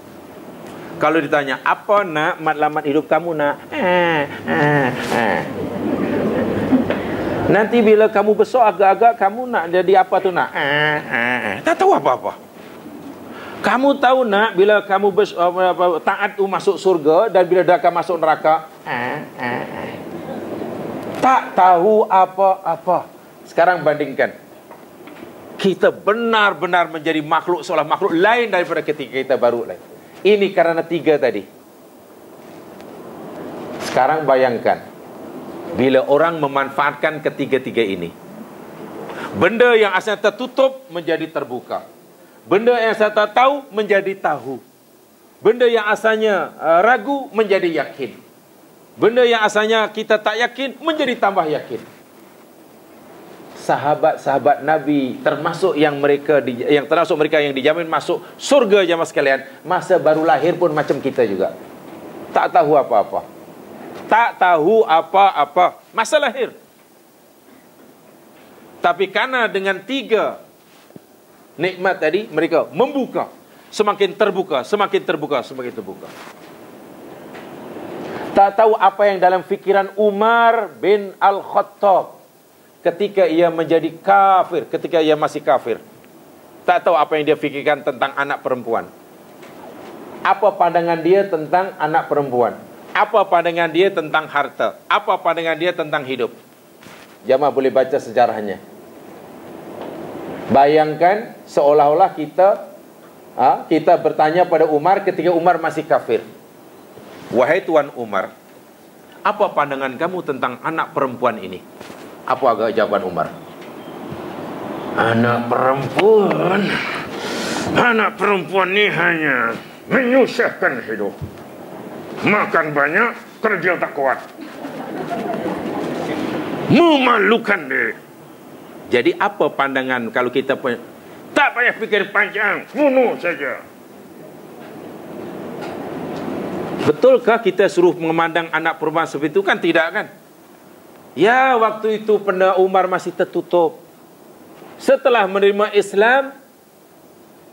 Kalau ditanya, apa nak matlamat hidup kamu nak? Nanti bila kamu besar agak-agak, kamu nak jadi apa tu nak? Tak tahu apa-apa. Kamu tahu nak, bila kamu taat tu masuk surga, dan bila dah akan masuk neraka? Tak tahu apa-apa. Sekarang bandingkan. Kita benar-benar menjadi makhluk seolah makhluk lain daripada ketika kita baru lahir. Ini karena tiga tadi. Sekarang bayangkan, bila orang memanfaatkan ketiga-tiga ini, benda yang asalnya tertutup menjadi terbuka. Benda yang saya tak tahu menjadi tahu. Benda yang asalnya ragu menjadi yakin. Benda yang asalnya kita tak yakin menjadi tambah yakin. Sahabat-sahabat Nabi termasuk yang dijamin masuk surga jemaah sekalian, masa baru lahir pun macam kita juga. Tak tahu apa-apa. Tak tahu apa-apa masa lahir. Tapi karena dengan tiga nikmat tadi, mereka membuka, semakin terbuka, semakin terbuka, semakin terbuka. Tak tahu apa yang dalam fikiran Umar bin Al-Khattab ketika ia menjadi kafir, ketika ia masih kafir. Tak tahu apa yang dia fikirkan tentang anak perempuan. Apa pandangan dia tentang anak perempuan? Apa pandangan dia tentang harta? Apa pandangan dia tentang hidup? Jamaah boleh baca sejarahnya. Bayangkan seolah-olah kita bertanya pada Umar ketika Umar masih kafir. Wahai Tuan Umar, apa pandangan kamu tentang anak perempuan ini? Apa agak jawaban Umar? Anak perempuan ni hanya menyusahkan hidup. Makan banyak, kerja tak kuat. Memalukan dia. Jadi apa pandangan kalau kita tak payah fikir panjang, bunuh saja. Betulkah kita suruh memandang anak perempuan seperti itu? Kan tidak kan? Ya, waktu itu pernah Umar masih tertutup. Setelah menerima Islam,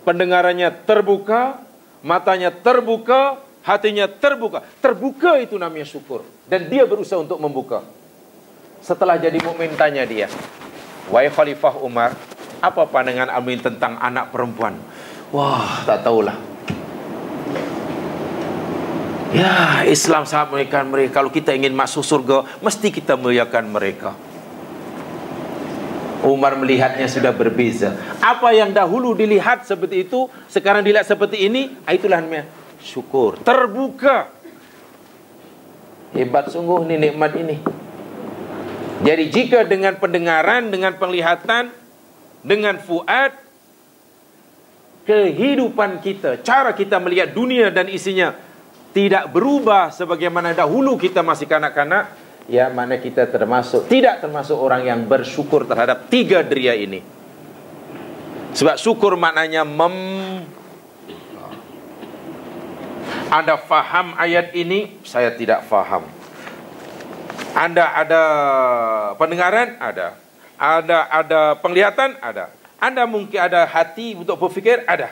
pendengarannya terbuka, matanya terbuka, hatinya terbuka. Terbuka itu namanya syukur. Dan dia berusaha untuk membuka. Setelah jadi mukmin, tanya dia, wahai Khalifah Umar, apa pandangan Amin tentang anak perempuan? Wah, tak tahulah. Ya, Islam sangat memuliakan mereka. Kalau kita ingin masuk surga, mesti kita muliakan mereka. Umar melihatnya sudah berbeza. Apa yang dahulu dilihat seperti itu, sekarang dilihat seperti ini, itulah namanya syukur. Terbuka. Hebat sungguh nih nikmat ini. Jadi jika dengan pendengaran, dengan penglihatan, dengan fuad, kehidupan kita, cara kita melihat dunia dan isinya tidak berubah sebagaimana dahulu kita masih kanak-kanak, ya, mana kita tidak termasuk orang yang bersyukur terhadap tiga deria ini. Sebab syukur maknanya Anda faham ayat ini, saya tidak faham. Anda ada pendengaran? Ada penglihatan? Ada. Anda mungkin ada hati untuk berfikir? Ada.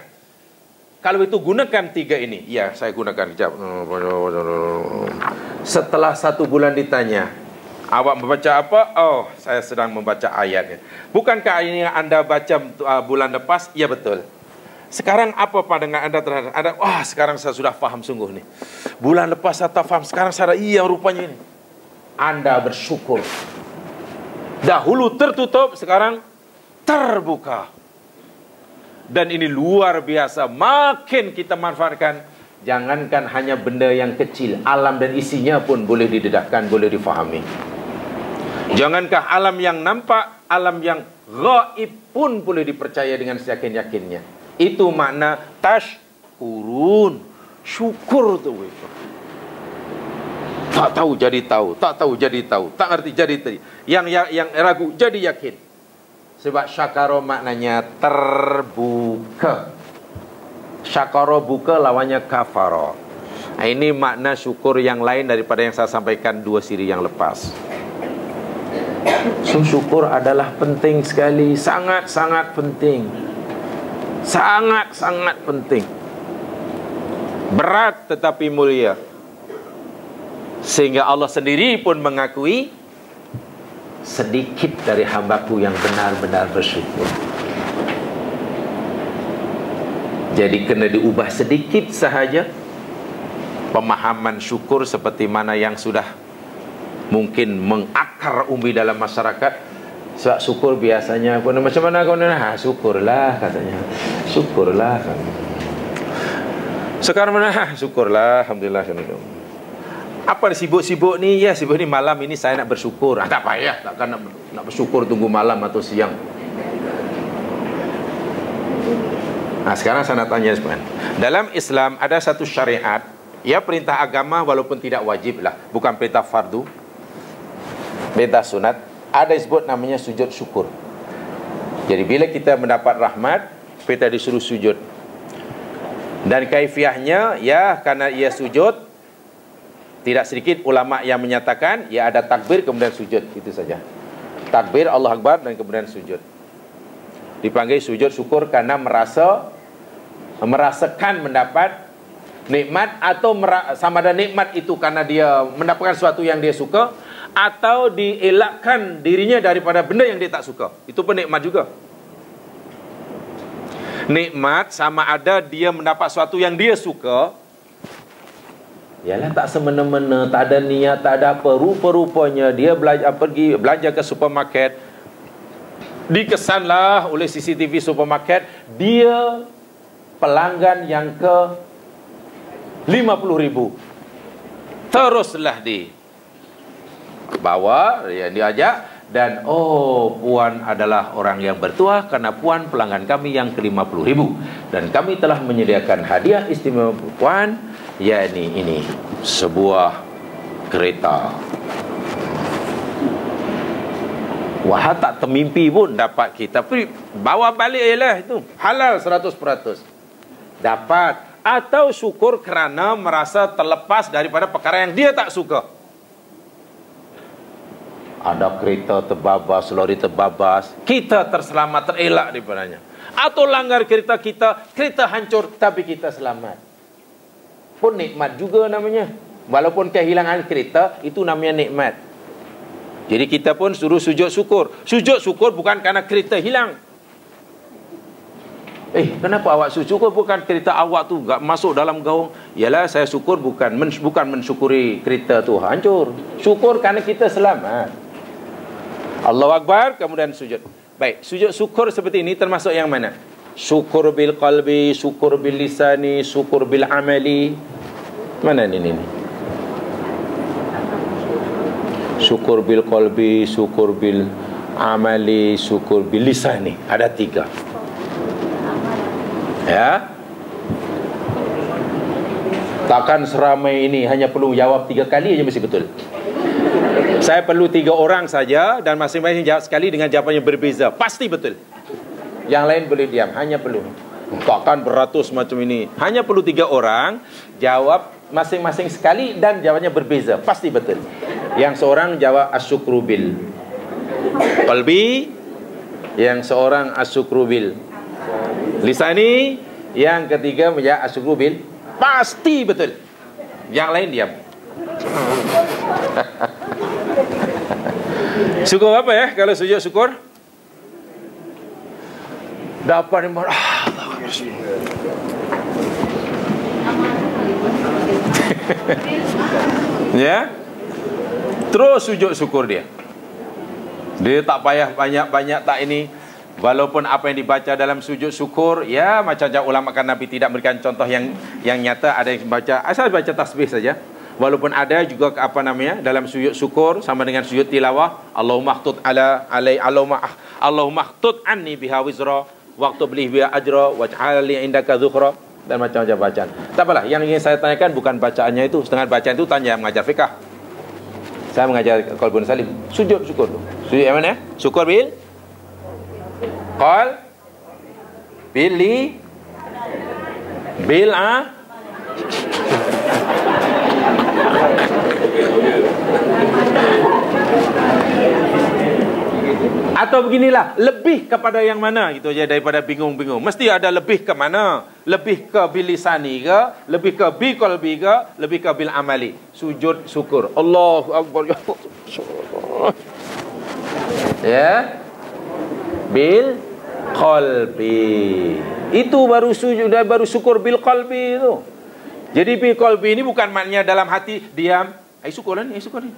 Kalau itu gunakan tiga ini. Ya, saya gunakan. Setelah 1 bulan ditanya, awak membaca apa? Oh, saya sedang membaca ayatnya. Bukankah ini yang Anda baca bulan lepas? Ya, betul. Sekarang apa pandangan Anda terhadap Anda? Wah, sekarang saya sudah faham sungguh nih. Bulan lepas saya tak faham, sekarang saya iya rupanya ini. Anda bersyukur. Dahulu tertutup, sekarang terbuka. Dan ini luar biasa. Makin kita manfaatkan, jangankan hanya benda yang kecil, alam dan isinya pun boleh didedahkan, boleh difahami. Jangankah alam yang nampak, alam yang gaib pun boleh dipercaya dengan seyakin-yakinnya. Itu makna tashkurun. Syukur tu itu. Tak tahu jadi tahu, tak tahu jadi tahu, tak ngerti jadi tadi. Yang ragu jadi yakin. Sebab syakaro maknanya terbuka. Syakaro buka lawannya kafaro. Nah, ini makna syukur yang lain daripada yang saya sampaikan 2 siri yang lepas. So, syukur adalah penting sekali, sangat-sangat penting. Sangat-sangat penting. Berat tetapi mulia. Sehingga Allah sendiri pun mengakui, sedikit dari hambaku yang benar-benar bersyukur. Jadi kena diubah sedikit sahaja pemahaman syukur seperti mana yang sudah mungkin mengakar umbi dalam masyarakat. Sebab syukur biasanya macam mana kau nak? Syukurlah katanya. Syukurlah. Sekarang mana? Syukurlah, alhamdulillah. Apa sibuk-sibuk ni? Ya, sibuk ni malam ini saya nak bersyukur. Tak payah, takkan nak bersyukur tunggu malam atau siang. Nah, sekarang saya nak tanya sebenarnya. Dalam Islam ada satu syariat, ya, perintah agama walaupun tidak wajib lah, bukan perintah fardu, perintah sunat. Ada disebut namanya sujud syukur. Jadi bila kita mendapat rahmat, kita disuruh sujud. Dan kaifiahnya, ya, karena ia sujud, tidak sedikit ulama yang menyatakan, ya, ada takbir kemudian sujud, itu saja. Takbir Allah Akbar dan kemudian sujud. Dipanggil sujud syukur karena merasakan mendapat nikmat, atau sama ada nikmat itu karena dia mendapatkan sesuatu yang dia suka, atau dielakkan dirinya daripada benda yang dia tak suka. Itu pun nikmat juga. Nikmat sama ada dia mendapat sesuatu yang dia suka, yalah, tak semena-mena, tak ada niat, tak ada apa. Rupa-rupanya dia pergi belanja ke supermarket, dikesanlah oleh CCTV supermarket, dia pelanggan yang ke 50,000. Teruslah dibawa, ya, diajak. Dan puan adalah orang yang bertuah karena puan pelanggan kami yang ke 50,000. Dan kami telah menyediakan hadiah istimewa puan, yakni ini sebuah kereta. Wah, tak termimpi pun dapat kita. Bawa balik ialah itu. Halal 100%. Dapat. Atau syukur kerana merasa terlepas daripada perkara yang dia tak suka. Ada kereta terbabas, lori terbabas, kita terselamat, terelak daripadanya. Atau langgar kereta kita, kereta hancur, tapi kita selamat. pun nikmat juga namanya. Walaupun kehilangan kereta, itu namanya nikmat. Jadi kita pun suruh sujud syukur. Sujud syukur bukan kerana kereta hilang. Kenapa awak sujud syukur? Bukan kereta awak tu tak masuk dalam gaung. Yalah, saya syukur bukan mensyukuri kereta tu hancur. Syukur kerana kita selamat. Allahu Akbar, kemudian sujud. Baik, sujud syukur seperti ini termasuk yang mana? Syukur bil qalbi, syukur bil lisani, syukur bil amali. Mana ini? Syukur bil qalbi, syukur bil amali, syukur bil lisani. Ada 3. Ya. Takkan seramai ini hanya perlu jawab 3 kali aja mesti betul. Saya perlu 3 orang saja dan masing-masing jawab sekali dengan jawapan yang berbeza. Pasti betul. Yang lain boleh diam. Hanya perlu. Takkan beratus macam ini. Hanya perlu 3 orang jawab masing-masing sekali dan jawabannya berbeza. Pasti betul. Yang seorang jawab asyukru bil qalbi, yang seorang asyukru bil lisani, yang ketiga menjawab asyukru bil. Pasti betul. Yang lain diam. Syukur apa ya kalau sujud syukur? Dapat ya. Terus sujud syukur dia. Dia tak payah banyak-banyak tak ini. Walaupun apa yang dibaca dalam sujud syukur, ya macam ulama kan Nabi tidak memberikan contoh yang nyata. Ada yang baca, asal baca tasbih saja. Walaupun ada juga dalam sujud syukur sama dengan sujud tilawah, Allahumma htut Allahumma htut anni biha wizra waqtu beli biha ajra waj'al li indaka dhukhra, dan macam-macam bacaan. Tak apalah, yang ingin saya tanyakan bukan bacaannya itu. Setengah bacaan itu tanya yang mengajar fiqh. Saya mengajar Qalbun Salim. Sujud syukur tu. Sujud yang mana? Syukur bil qal bil atau beginilah, lebih kepada yang mana gitu aja daripada bingung-bingung. Mesti ada lebih ke mana? Lebih ke bilisani ke? Lebih ke bi qalbi ke? Lebih ke bil amali? Sujud syukur. Allahu Akbar. Ya. Bil qalbi. Itu baru sujud, baru syukur bil qalbi itu. Jadi bil qalbi ini bukan maknanya dalam hati diam. Syukur ni, syukur ni.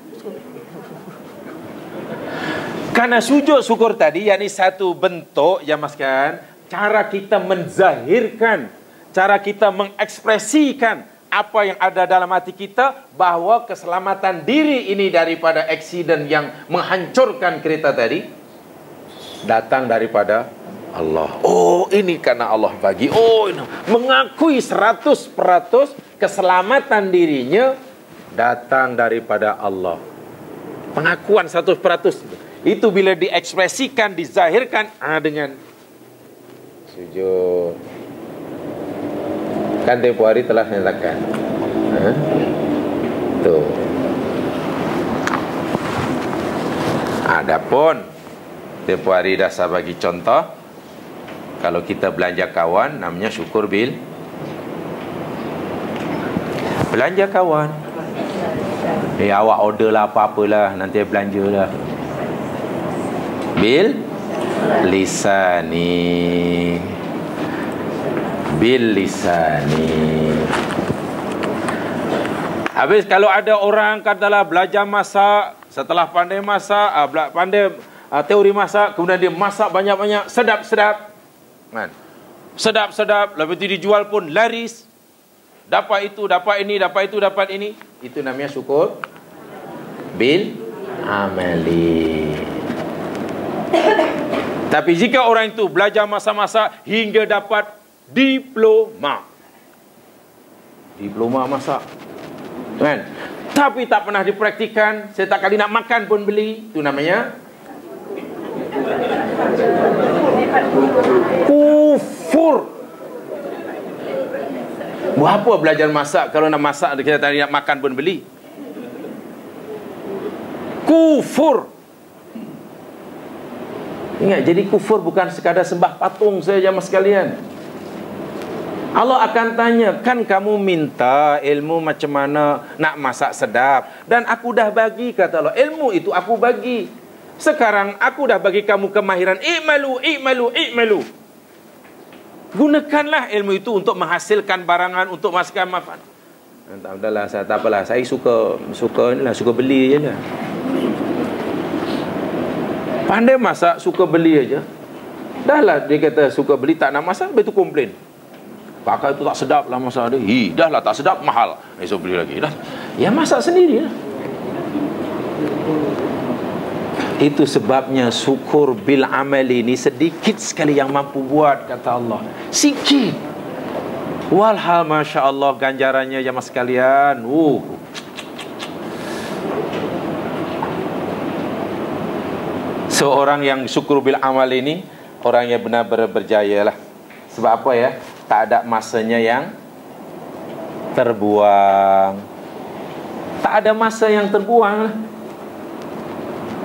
Karena sujud syukur tadi, yakni satu bentuk, ya mas kan, cara kita menzahirkan, cara kita mengekspresikan apa yang ada dalam hati kita, bahwa keselamatan diri ini daripada aksiden yang menghancurkan kereta tadi datang daripada Allah. Oh, ini karena Allah bagi. Oh, ini mengakui 100% keselamatan dirinya datang daripada Allah. Pengakuan 100%. Itu bila diekspresikan, dizahirkan dengan sujud. Kan tempoh hari telah nyatakan. Tuh. Adapun tempoh hari dah saya bagi contoh. Kalau kita belanja kawan, namanya syukur bil. Belanja kawan. Awak order lah apa-apalah, nanti belanja lah. Bil lisani. Bil lisani. Habis kalau ada orang katalah belajar masak, setelah pandai masak, pandai teori masak, kemudian dia masak banyak-banyak, sedap-sedap. Kan? Sedap-sedap, lepas itu dijual pun laris. Dapat itu, dapat ini, dapat itu, dapat ini. Itu namanya syukur bil amali. Tapi jika orang itu belajar masak-masak hingga dapat diploma masak, kan? Tapi tak pernah dipraktikan, setiap kali nak makan pun beli, itu namanya kufur. Buat apa belajar masak kalau nak masak kita tak nak makan pun beli? Kufur. Ingat, jadi kufur bukan sekadar sembah patung saja mas sekalian. Allah akan tanya, kan kamu minta ilmu macam mana nak masak sedap, dan aku dah bagi, kata Allah. Ilmu itu aku bagi. Sekarang aku dah bagi kamu kemahiran. I'malu. Gunakanlah ilmu itu untuk menghasilkan barangan, untuk masukkan manfaat. Udahlah, saya tak apalah. Saya suka beli je lah. Pandai masak, suka beli aja. Dah lah dia kata suka beli, tak nak masak, lepas tu komplain. Pakai itu tak sedap lah masak dia. Dah lah tak sedap, mahal. Esok beli lagi. Dah. Ya masak sendiri lah. Itu sebabnya syukur bil amal ini sedikit sekali yang mampu buat, kata Allah. Sikit. Walhal Masya Allah ganjarannya jamaah sekalian. Seorang yang syukur bil amal ini, orang yang benar-benar berjaya lah. Sebab apa ya? Tak ada masanya yang terbuang. Tak ada masa yang terbuang lah.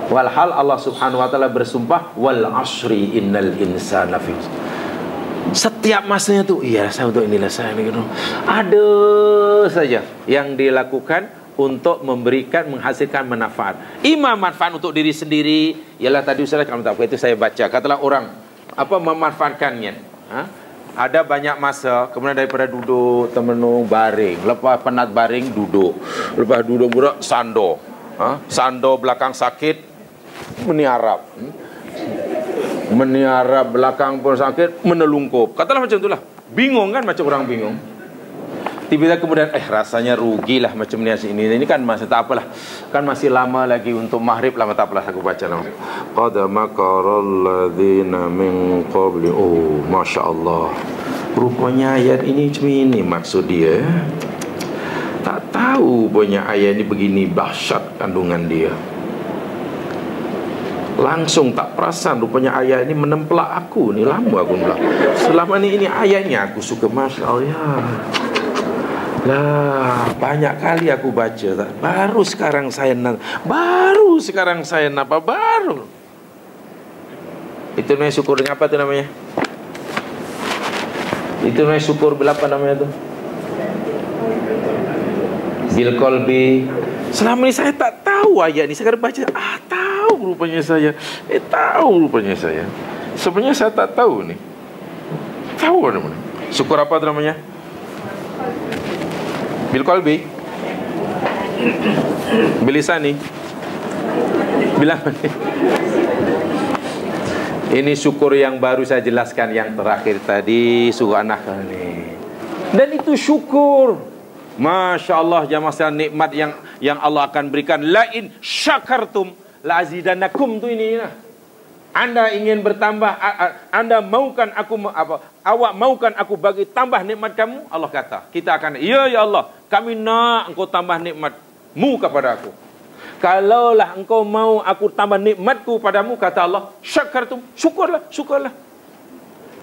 Walhal Allah subhanahu wa ta'ala bersumpah, wal asri innal insana fi. Setiap masanya tu, iya saya untuk inilah saya ini, gitu. Ada saja yang dilakukan untuk memberikan, menghasilkan manfaat. Ima manfaat untuk diri sendiri. Ialah tadi Ustaz, kalau tak apa itu saya baca, katalah orang apa memanfaatkannya. Ada banyak masa, kemudian daripada duduk termenung baring, lepas penat baring duduk, lepas duduk budak sando, sando belakang sakit meniarap, meniarap belakang pun sakit menelungkup. Katalah macam itulah. Bingung kan, macam orang bingung. Tiba-tiba kemudian rasanya rugilah macam ni ini. Ini kan masih tak apalah. Kan masih lama lagi untuk maghrib, lama tak apalah aku baca nama. Qad makaral ladzina min qabli. Oh, masya-Allah. Rupanya ayat ini macam ini maksud dia. Tak tahu punya ayat ini begini dahsyat kandungan dia. Langsung tak perasan rupanya ayat ini menempelak aku ni. Lama aku bilang selama ini ayatnya aku suka, masya Allah. Lah, banyak kali aku baca, baru sekarang saya nampak baru. Itu namanya syukur dengan apa tu namanya? Itu namanya syukur bila apa namanya tu? Bil qalbi. Selama ini saya tak tahu ayat ni. Saya kena baca, tahu rupanya saya. Tahu rupanya saya. Sebenarnya saya tak tahu ni. Tahu namanya. Syukur apa tu namanya? Bil qalbi, bil lisani, bila ini syukur yang baru saya jelaskan, yang terakhir tadi surah An-Nahl ni. Dan itu syukur, masya Allah jamaah sekalian, nikmat yang Allah akan berikan. La in syakartum la azidannakum tu ini lah. Anda ingin bertambah, Anda maukan aku awak maukan aku bagi tambah nikmat kamu? Allah kata, kita akan, ya Allah, kami nak engkau tambah nikmatmu kepada aku. Kalaulah engkau mau aku tambah nikmatku padamu, kata Allah, syakartum, syukurlah.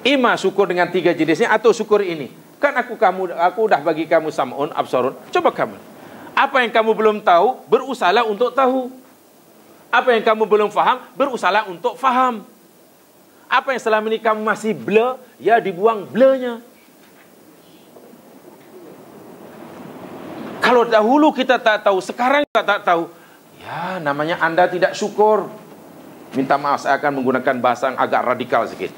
Ima syukur dengan 3 jenisnya, atau syukur ini. Kan aku dah bagi kamu sam'un, absarun. Coba kamu, apa yang kamu belum tahu, berusahalah untuk tahu. Apa yang kamu belum faham, berusahalah untuk faham. Apa yang selama ini kamu masih blur, ya dibuang blurnya. Kalau dahulu kita tak tahu, sekarang kita tak tahu, ya namanya Anda tidak syukur. Minta maaf, saya akan menggunakan bahasa yang agak radikal sikit,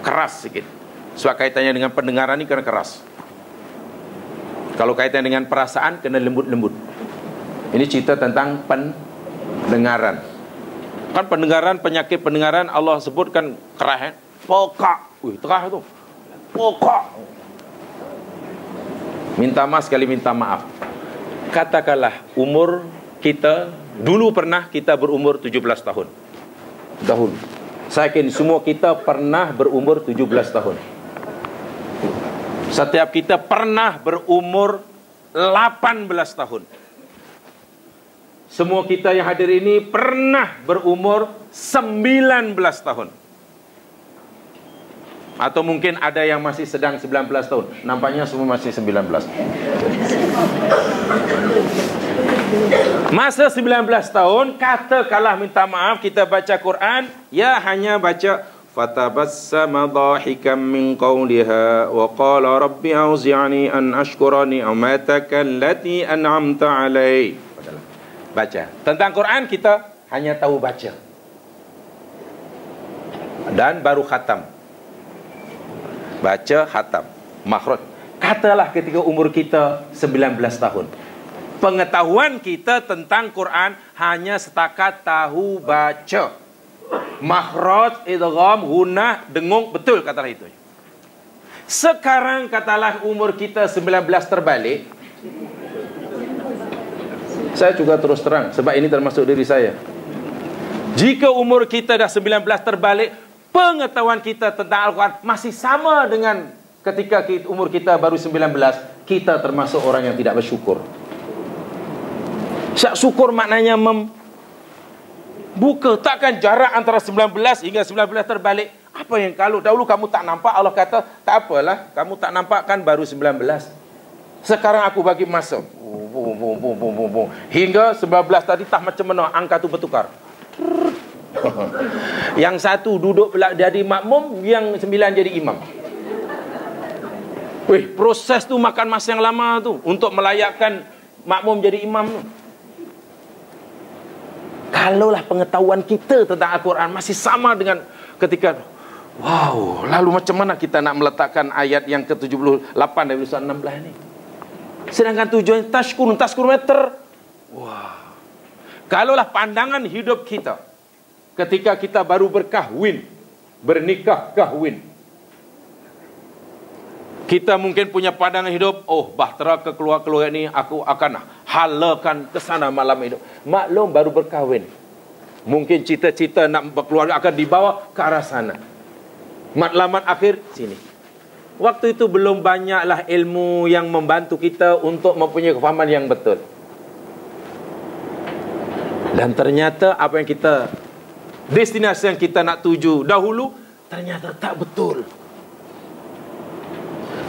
keras sikit. Sebab kaitannya dengan pendengaran ini kena keras. Kalau kaitannya dengan perasaan, kena lembut-lembut. Ini cerita tentang pendengaran. Kan pendengaran, penyakit pendengaran Allah sebutkan keras, pokak. Terah tu. Pokak. Minta maaf sekali, minta maaf. Katakanlah umur kita dulu pernah kita berumur 17 tahun. Dahulu. Saya yakin semua kita pernah berumur 17 tahun. Setiap kita pernah berumur 18 tahun. Semua kita yang hadir ini pernah berumur 19 tahun. Atau mungkin ada yang masih sedang 19 tahun. Nampaknya semua masih 19. Masa 19 tahun, katakanlah minta maaf kita baca Quran, ya hanya baca fatabassama dhahikan min qawliha wa qala rabbi auzi'ni an ashkura ni'mataka allati an'amta 'alai. Baca. Tentang Quran kita hanya tahu baca. Dan baru khatam. Baca, khatam. Makhraj. Katalah ketika umur kita 19 tahun. Pengetahuan kita tentang Quran hanya setakat tahu baca. Makhraj, idgham, gunnah, dengung, betul katalah itu. Sekarang katalah umur kita 19 terbalik. Saya juga terus terang, sebab ini termasuk diri saya. Jika umur kita dah 19 terbalik, pengetahuan kita tentang Al-Quran masih sama dengan ketika umur kita baru 19, kita termasuk orang yang tidak bersyukur. Syukur maknanya buka, takkan jarak antara 19 hingga 19 terbalik. Apa yang kalau dahulu kamu tak nampak, Allah kata tak apalah, kamu tak nampak kan baru 19. Sekarang aku bagi masa hingga 19 tadi tak macam mana angka tu bertukar. Yang satu duduk jadi makmum, yang 9 jadi imam. Wih, proses tu makan masa yang lama tu untuk melayakkan makmum jadi imam tu. Kalaulah pengetahuan kita tentang Al-Quran masih sama dengan ketika, wow, lalu macam mana kita nak meletakkan ayat yang ke-78 dari surah 16 ni? Sedangkan tujuan tashkurun meter. Wah. Kalaulah pandangan hidup kita ketika kita baru berkahwin, bernikah kahwin, kita mungkin punya pandangan hidup, oh bahtera ke keluarga ini aku akan halakan ke sana malam hidup. Maklum baru berkahwin, mungkin cita-cita nak berkeluarga akan dibawa ke arah sana. Matlamat akhir sini. Waktu itu belum banyaklah ilmu yang membantu kita untuk mempunyai kefahaman yang betul. Dan ternyata apa yang kita, destinasi yang kita nak tuju dahulu, ternyata tak betul.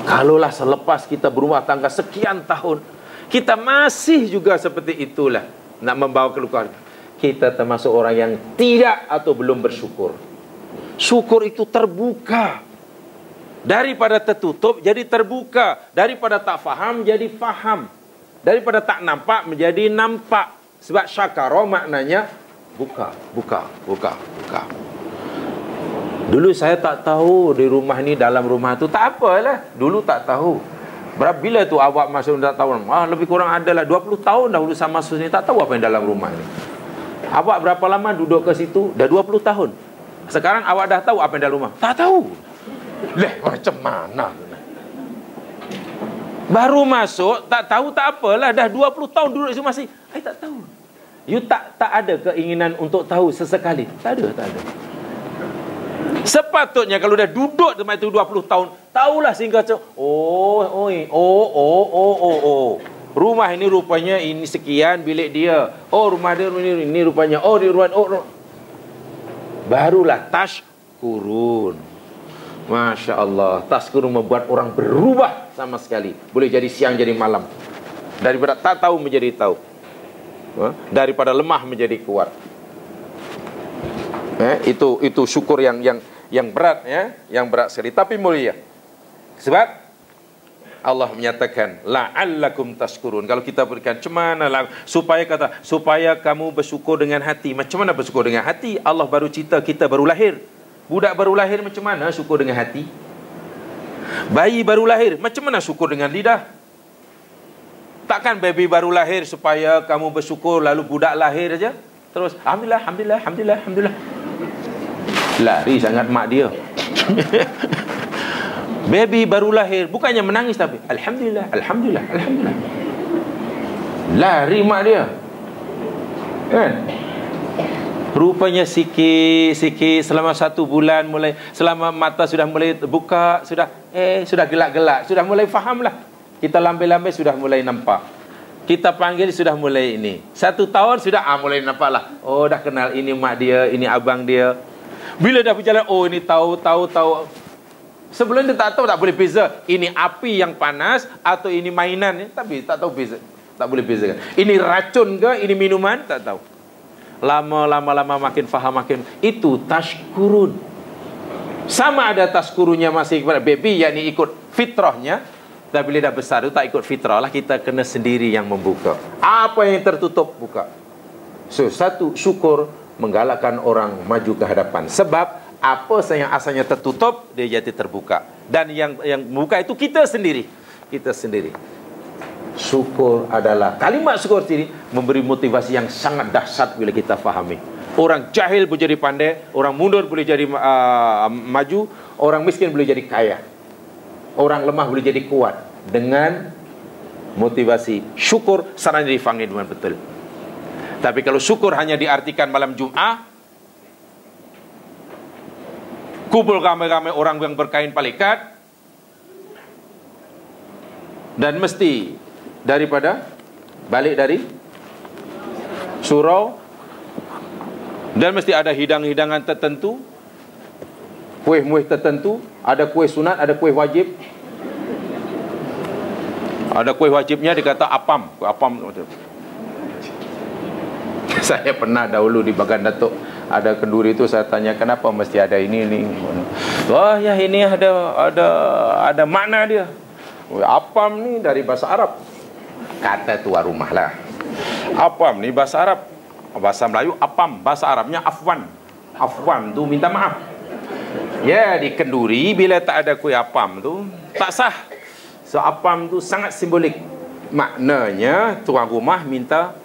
Kalaulah selepas kita berumah tangga sekian tahun, kita masih juga seperti itulah, nak membawa keluarga, kita termasuk orang yang tidak atau belum bersyukur. Syukur itu terbuka. Daripada tertutup jadi terbuka. Daripada tak faham jadi faham. Daripada tak nampak menjadi nampak. Sebab syakara maknanya buka. Dulu saya tak tahu di rumah ni, dalam rumah tu tak apalah. Dulu tak tahu. Bila tu awak masuk tak tahu? Lebih kurang adalah 20 tahun dahulu sama masuk ni, tak tahu apa yang dalam rumah ni. Awak berapa lama duduk ke situ? Dah 20 tahun. Sekarang awak dah tahu apa yang dalam rumah? Tak tahu. Macam mana? Baru masuk, tak tahu tak apalah. Dah 20 tahun duduk di situ masih, tak tahu. You tak ada keinginan untuk tahu sesekali? Tak ada. Sepatutnya kalau dah duduk tempat itu 20 tahun, tahulah sehingga rumah ini rupanya ini sekian bilik dia. Oh, rumah dia ini rupanya. Oh, di ruang. Barulah tashkurun. Masya Allah, tashkurun membuat orang berubah sama sekali. Boleh jadi siang jadi malam. Daripada tak tahu menjadi tahu. Daripada lemah menjadi kuat. Itu syukur yang berat, ya, yang berat sekali, tapi mulia. Sebab Allah menyatakan la'allakum tashkurun. Kalau kita berikan cemana supaya kamu bersyukur dengan hati. Macam mana bersyukur dengan hati? Allah baru cipta kita baru lahir. Budak baru lahir macam mana syukur dengan hati? Bayi baru lahir macam mana syukur dengan lidah? Takkan baby baru lahir supaya kamu bersyukur lalu budak lahir saja terus alhamdulillah. Lari sangat mak dia. Baby baru lahir bukannya menangis tapi alhamdulillah. Lari mak dia. Kan? Rupanya sikit selama 1 bulan mulai, selama mata sudah mulai buka, sudah gelak-gelak, sudah mulai fahamlah. Kita lambai-lambai sudah mulai nampak. Kita panggil sudah mulai ini. 1 tahun sudah mulai nampaklah. Oh, dah kenal ini mak dia, ini abang dia. Bila dah berjalan, oh ini tahu. Sebelum dia tak tahu, tak boleh beza. Ini api yang panas atau ini mainan, tapi tak tahu beza. Tak boleh bezakan. Ini racun ke, ini minuman, tak tahu. Lama makin faham makin. Itu tashkurun. Sama ada taskurunya masih kepada baby, yakni ikut fitrahnya. Dan bila dah besar itu tak ikut fitrah lah, kita kena sendiri yang membuka. Apa yang tertutup, buka. So, satu, syukur menggalakkan orang maju ke hadapan. Sebab apa yang asalnya tertutup, dia jadi terbuka. Dan yang membuka itu kita sendiri. Kita sendiri. Syukur adalah, kalimat syukur sendiri memberi motivasi yang sangat dahsyat bila kita fahami. Orang jahil boleh jadi pandai, orang mundur boleh jadi maju, orang miskin boleh jadi kaya, orang lemah boleh jadi kuat dengan motivasi syukur sarana difahami dengan betul. Tapi kalau syukur hanya diartikan malam Jumat, kumpul ramai-ramai orang yang berkain palikat, dan mesti daripada balik dari surau, dan mesti ada hidangan tertentu, kuih-muih tertentu, ada kuih sunat, ada kuih wajib. Ada kuih wajibnya dikata apam. Saya pernah dahulu di Bagan Datuk ada kenduri itu, saya tanya kenapa mesti ada ini. Wah ya, ini ada makna dia. Apam ni dari bahasa Arab. Kata tuan rumah lah. Apam ni bahasa Arab. Bahasa Melayu apam, bahasa Arabnya afwan. Afwan tu minta maaf. Ya, di kenduri bila tak ada kuih apam tu tak sah. So apam tu sangat simbolik. Maknanya tuan rumah minta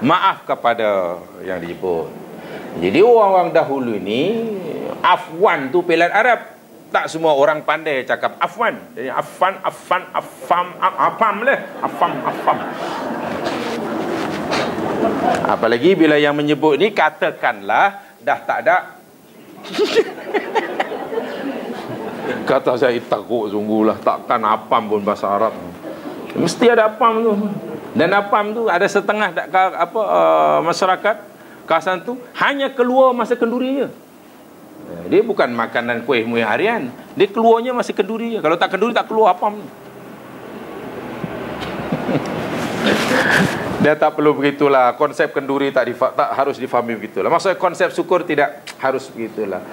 maaf kepada yang dijemput. Jadi orang-orang dahulu ni afwan tu pilihan Arab. Tak semua orang pandai cakap afwan. Jadi afam lah. Afam. Apalagi bila yang menyebut ni katakanlah dah tak ada. Kata saya takut sungguhlah, takkan apam pun bahasa Arab. Mesti ada apam tu. Dan apam tu ada setengah masyarakat kawasan tu hanya keluar masa kenduri je. Dia bukan makanan kuih muih harian. Dia keluarnya masih kenduri je. Kalau tak kenduri tak keluar apam. Dia tak perlu begitulah. Konsep kenduri tak harus difahami begitulah. Maksudnya konsep syukur tidak harus begitulah.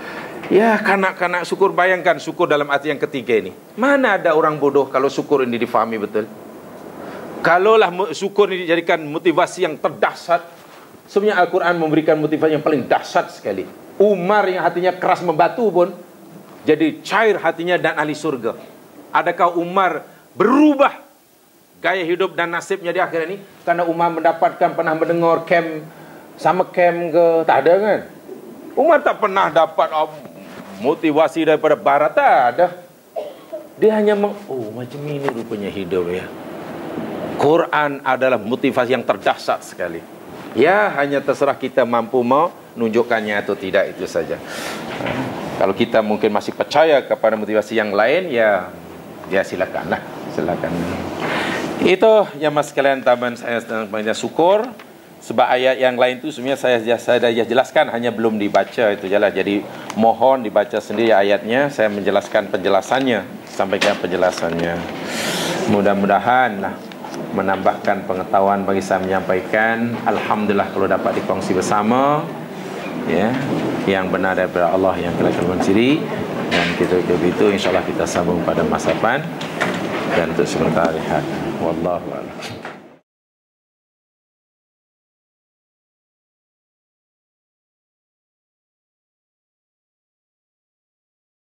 Ya, kanak-kanak syukur, bayangkan syukur dalam arti yang ketiga ini. Mana ada orang bodoh kalau syukur ini difahami betul? Kalaulah syukur ini dijadikan motivasi yang terdahsyat, sebenarnya Al-Quran memberikan motivasi yang paling dahsyat sekali. Umar yang hatinya keras membatu pun jadi cair hatinya dan ahli surga. Adakah Umar berubah gaya hidup dan nasibnya di akhir ini karena Umar pernah mendengar sama camp ke? Tak ada kan? Umar tak pernah dapat motivasi daripada barat, tak ada. Dia hanya macam ini rupanya hidup ya. Quran adalah motivasi yang terdahsyat sekali. Ya, hanya terserah kita mampu menunjukkannya atau tidak, itu saja. Kalau kita mungkin masih percaya kepada motivasi yang lain, ya silakanlah, silakan. Itu yang mas sekalian, taman saya tentang syukur. Sebab ayat yang lain tu sebenarnya saya dah jelaskan, hanya belum dibaca, itu jelas. Jadi mohon dibaca sendiri ayatnya. Saya menjelaskan penjelasannya, sampaikan penjelasannya. Mudah-mudahan menambahkan pengetahuan bagi saya menyampaikan. Alhamdulillah kalau dapat dikongsi bersama, ya, yang benar daripada Allah yang telah kami sendiri. Dan kita begitu, insyaAllah kita sambung pada masa depan. Dan untuk sementara lihat, wallahu a'lam.